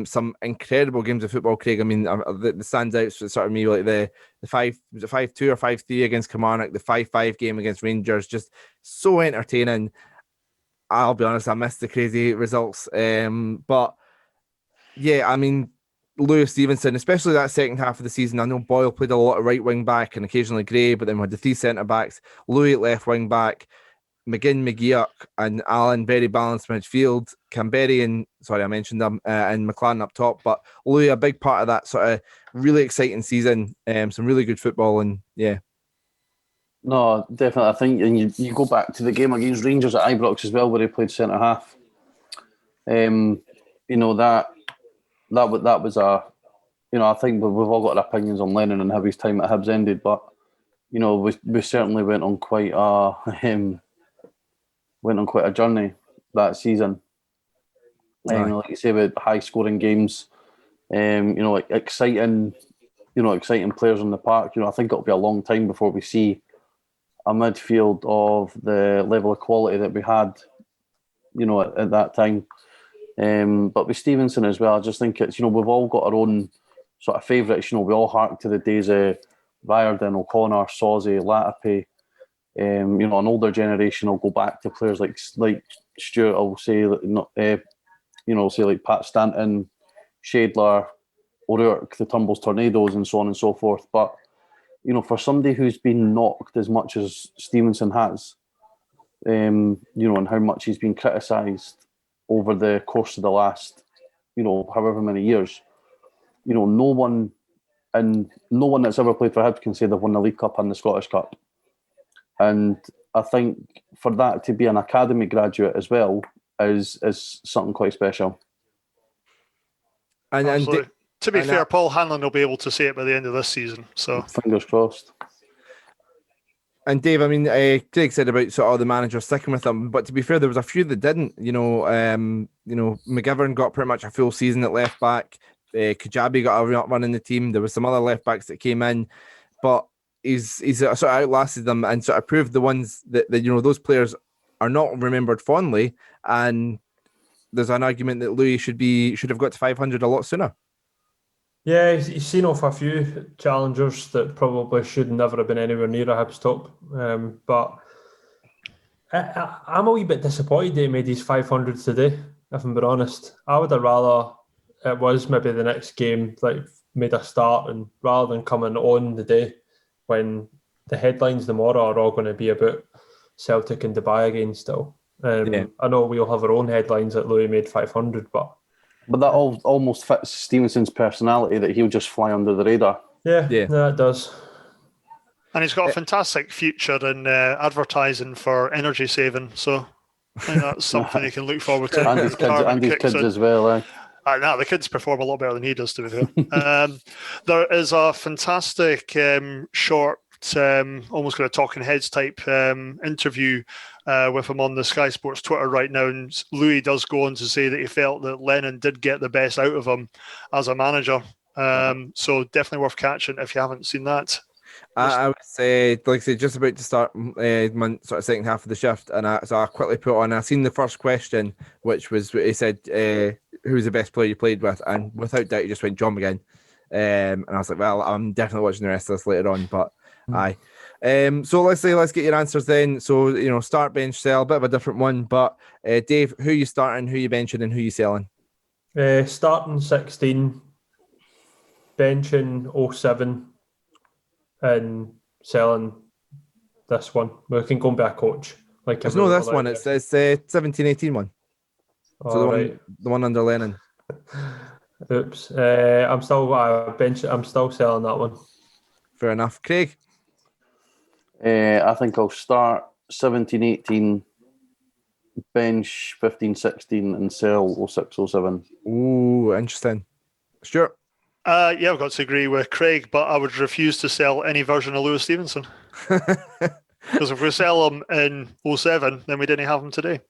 Some incredible games of football, Craig. I mean, the standouts for sort of me, like the 5-2 or 5-3 against Kilmarnock, the 5-5 game against Rangers, just so entertaining. I'll be honest, I missed the crazy results. But yeah, I mean, Lewis Stevenson, especially that second half of the season. I know Boyle played a lot of right wing back and occasionally Gray, but then we had the 3 centre backs, Louis at left wing back, McGinn, McGeoch, and Allen, very balanced midfield. Canberry and I mentioned them, and McLaren up top. But Louis, a big part of that sort of really exciting season. Some really good football, and yeah. No, definitely. I think, and you go back to the game against Rangers at Ibrox as well, where he played centre half. That was a, I think we've all got our opinions on Lennon and how his time at Hibs ended, but we certainly went on quite a journey that season. Like you say, with high scoring games, exciting players on the park. I think it'll be a long time before we see a midfield of the level of quality that we had, at that time. But with Stevenson as well, I just think it's, we've all got our own sort of favourites. We all hark to the days of Riordan, O'Connor, Sawsey, Latape. An older generation will go back to players like Stuart. I'll say, say like Pat Stanton, Shadler, O'Rourke, the Tumbles Tornadoes, and so on and so forth. But for somebody who's been knocked as much as Stevenson has, and how much he's been criticised over the course of the last, however many years, no one that's ever played for Hibs can say they've won the League Cup and the Scottish Cup. And I think for that to be an academy graduate as well is something quite special. And to be fair, Paul Hanlon will be able to say it by the end of this season. So fingers crossed. And Dave, I mean, Craig said about sort of the manager sticking with them, but to be fair, there was a few that didn't. McGivern got pretty much a full season at left back. Kajabi got a run in the team. There was some other left backs that came in, but he's sort of outlasted them and sort of proved the ones that those players are not remembered fondly. And there's an argument that Louis should have got to 500 a lot sooner. Yeah, he's seen off a few challengers that probably should never have been anywhere near a Hibs top. But I'm a wee bit disappointed that he made his 500 today, if I'm being honest. I would have rather it was maybe the next game, like made a start, and rather than coming on the day when the headlines tomorrow are all going to be about Celtic and Dubai again still. I know we'll have our own headlines that Louis made 500, but that almost fits Stevenson's personality, that he'll just fly under the radar. Yeah, no, it does. And he's got a fantastic future in advertising for energy saving. So I think that's something you can look forward to. And his kids as well. The kids perform a lot better than he does, to be fair. There is a fantastic short, almost kind of talking heads type interview with him on the Sky Sports Twitter right now. And Lewy does go on to say that he felt that Lennon did get the best out of him as a manager. So definitely worth catching if you haven't seen that. I would say, like I say, just about to start my sort of second half of the shift, and so I quickly put on. I seen the first question, which was he said, "Who's the best player you played with?" And without doubt, he just went John McGinn. And I was like, "Well, I'm definitely watching the rest of this later on." But aye. So let's get your answers then. So start, bench, sell, a bit of a different one. But Dave, who you starting, who you benching, and who you selling? Starting 16, benching 07. And selling this one. We can go and be a coach. There's no this one. It's 17-18 one. So the one under Lennon. Oops. I'm still selling that one. Fair enough. Craig? I think I'll start 17-18, bench 15-16, and sell 06-07. Ooh, interesting. Stuart? I've got to agree with Craig, but I would refuse to sell any version of Lewis Stevenson. Because if we sell him in 07, then we didn't have him today.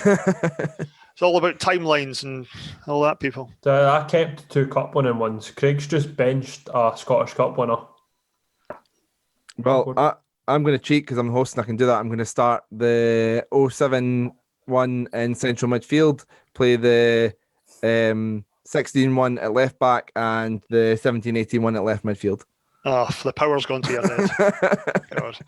It's all about timelines and all that, people. I kept 2 cup winning ones. Craig's just benched a Scottish Cup winner. Well, I'm going to cheat because I'm the host and I can do that. I'm going to start the 07 one in central midfield, play the 16-1 at left back and the 17-18 one at left midfield. Oh, the power's gone to your head. God.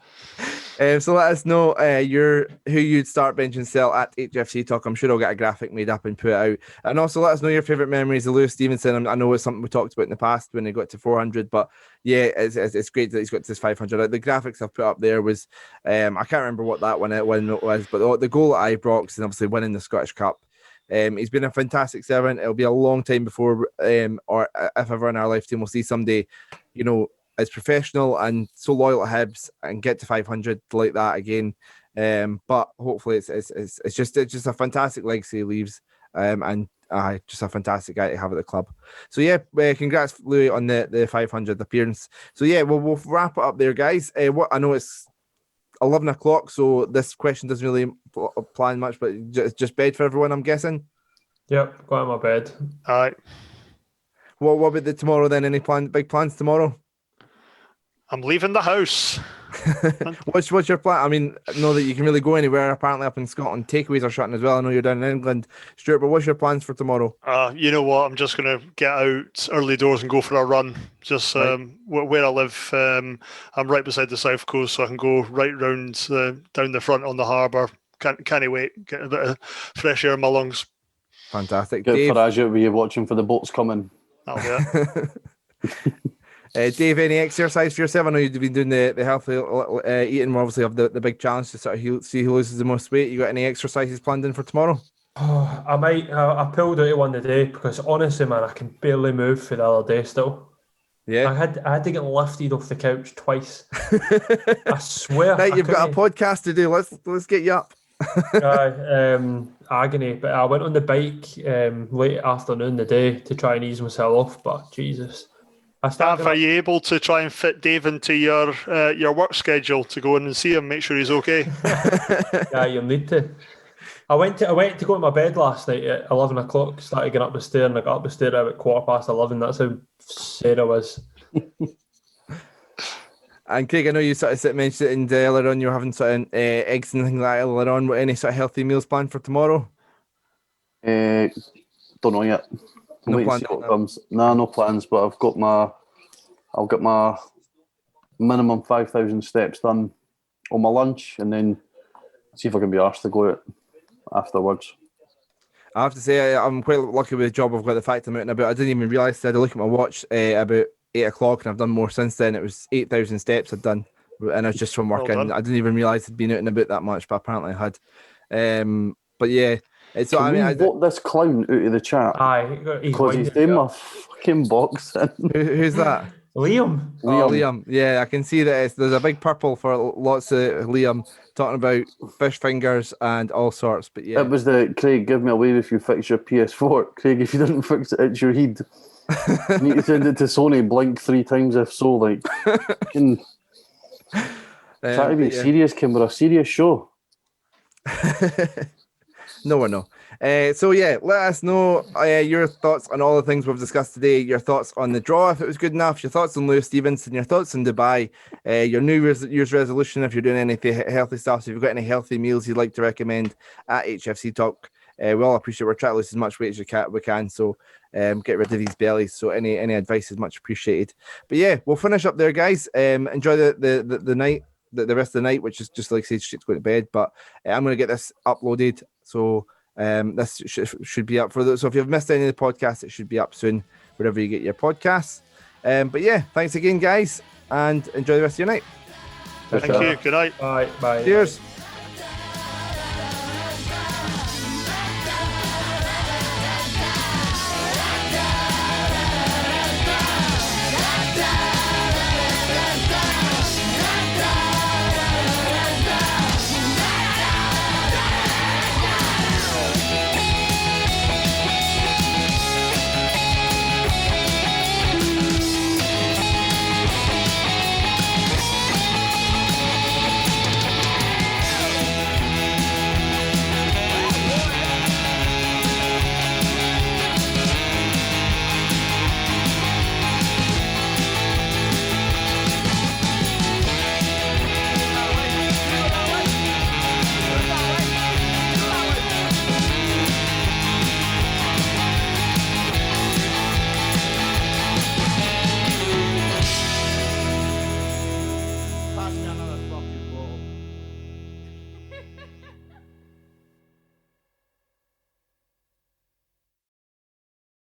So let us know who you'd start, bench and sell at HFC Talk. I'm sure I'll get a graphic made up and put it out. And also let us know your favourite memories of Lewis Stevenson. I know it's something we talked about in the past when he got to 400, but yeah, it's great that he's got to this 500. The graphics I've put up there was, I can't remember what that one it was, but the goal at Ibrox and obviously winning the Scottish Cup. He's been a fantastic servant. It'll be a long time before, or if ever in our lifetime, we'll see somebody, as professional and so loyal at Hibs and get to 500 like that again. But hopefully it's just a fantastic legacy he leaves, and just a fantastic guy to have at the club. So yeah, congrats Lewy on the 500th appearance. So yeah, we'll wrap it up there, guys. I know it's 11 o'clock, so this question doesn't really apply much, but it's just bed for everyone, I'm guessing. Yep, go out of my bed. All right. What about tomorrow then? Any big plans tomorrow? I'm leaving the house. What's your plan? I mean, I know that you can really go anywhere. Apparently, up in Scotland, takeaways are shutting as well. I know you're down in England, Stuart. But what's your plans for tomorrow? You know what? I'm just going to get out early doors and go for a run. Just where I live, I'm right beside the south coast, so I can go right round down the front on the harbour. Can't wait. Get a bit of fresh air in my lungs. Fantastic. Good Dave? for us. You'll be watching for the boats coming. That'll be it. Dave, any exercise for yourself? I know you've been doing the healthy eating. We obviously have the big challenge to sort of see who loses the most weight. You got any exercises planned in for tomorrow? Oh, I might. I pulled out of one today because honestly, man, I can barely move for the other day still. Yeah, I had to get lifted off the couch twice. I swear. Right, you've got a podcast to do. Let's get you up. Agony. But I went on the bike late afternoon the day to try and ease myself off. But Jesus. Are you able to try and fit Dave into your work schedule to go in and see him, make sure he's okay? Yeah, you'll need to. I went to go to my bed last night at 11 o'clock, started getting up the stair, and I got up the stair about 11:15. That's how sad I was. And Craig, I know you sort of mentioned earlier on you're having sort of eggs and things like that earlier on. Any sort of healthy meals planned for tomorrow? Don't know yet. No plans. No plans. But I'll get my minimum 5,000 steps done on my lunch, and then see if I can be arsed to go out afterwards. I have to say I'm quite lucky with the job I've got. The fact I'm out and about. I didn't even realise. I had to look at my watch about 8 o'clock, and I've done more since then. It was 8,000 steps I'd done, and I was just from working. I didn't even realise I'd been out and about that much, but apparently I had. But yeah. So Can we vote this clown out of the chat? Aye, because he's doing my fucking boxing. Who's that? Liam. Oh, Liam. Yeah, I can see that there's a big purple for lots of Liam talking about fish fingers and all sorts. But yeah, It was the Craig, give me a wave if you fix your PS4. Craig, if you didn't fix it, it's your head. You need to send it to Sony, blink 3 times if so. Like, try to be serious, Kim. We're a serious show. No, we're not. So yeah, let us know your thoughts on all the things we've discussed today. Your thoughts on the draw, if it was good enough. Your thoughts on Lewis Stevenson. Your thoughts on Dubai. Your New Year's resolution, if you're doing any healthy stuff. So if you've got any healthy meals you'd like to recommend at HFC Talk, we all appreciate. We're trying to lose as much weight as we can. So get rid of these bellies. So any advice is much appreciated. But yeah, we'll finish up there, guys. Enjoy the night. The rest of the night, which is just like I said, shit's going to bed. But I'm going to get this uploaded. So this should be up for those. So if you've missed any of the podcasts, it should be up soon, wherever you get your podcasts. But yeah, thanks again, guys, and enjoy the rest of your night. Thank you. Good night. Bye. Cheers.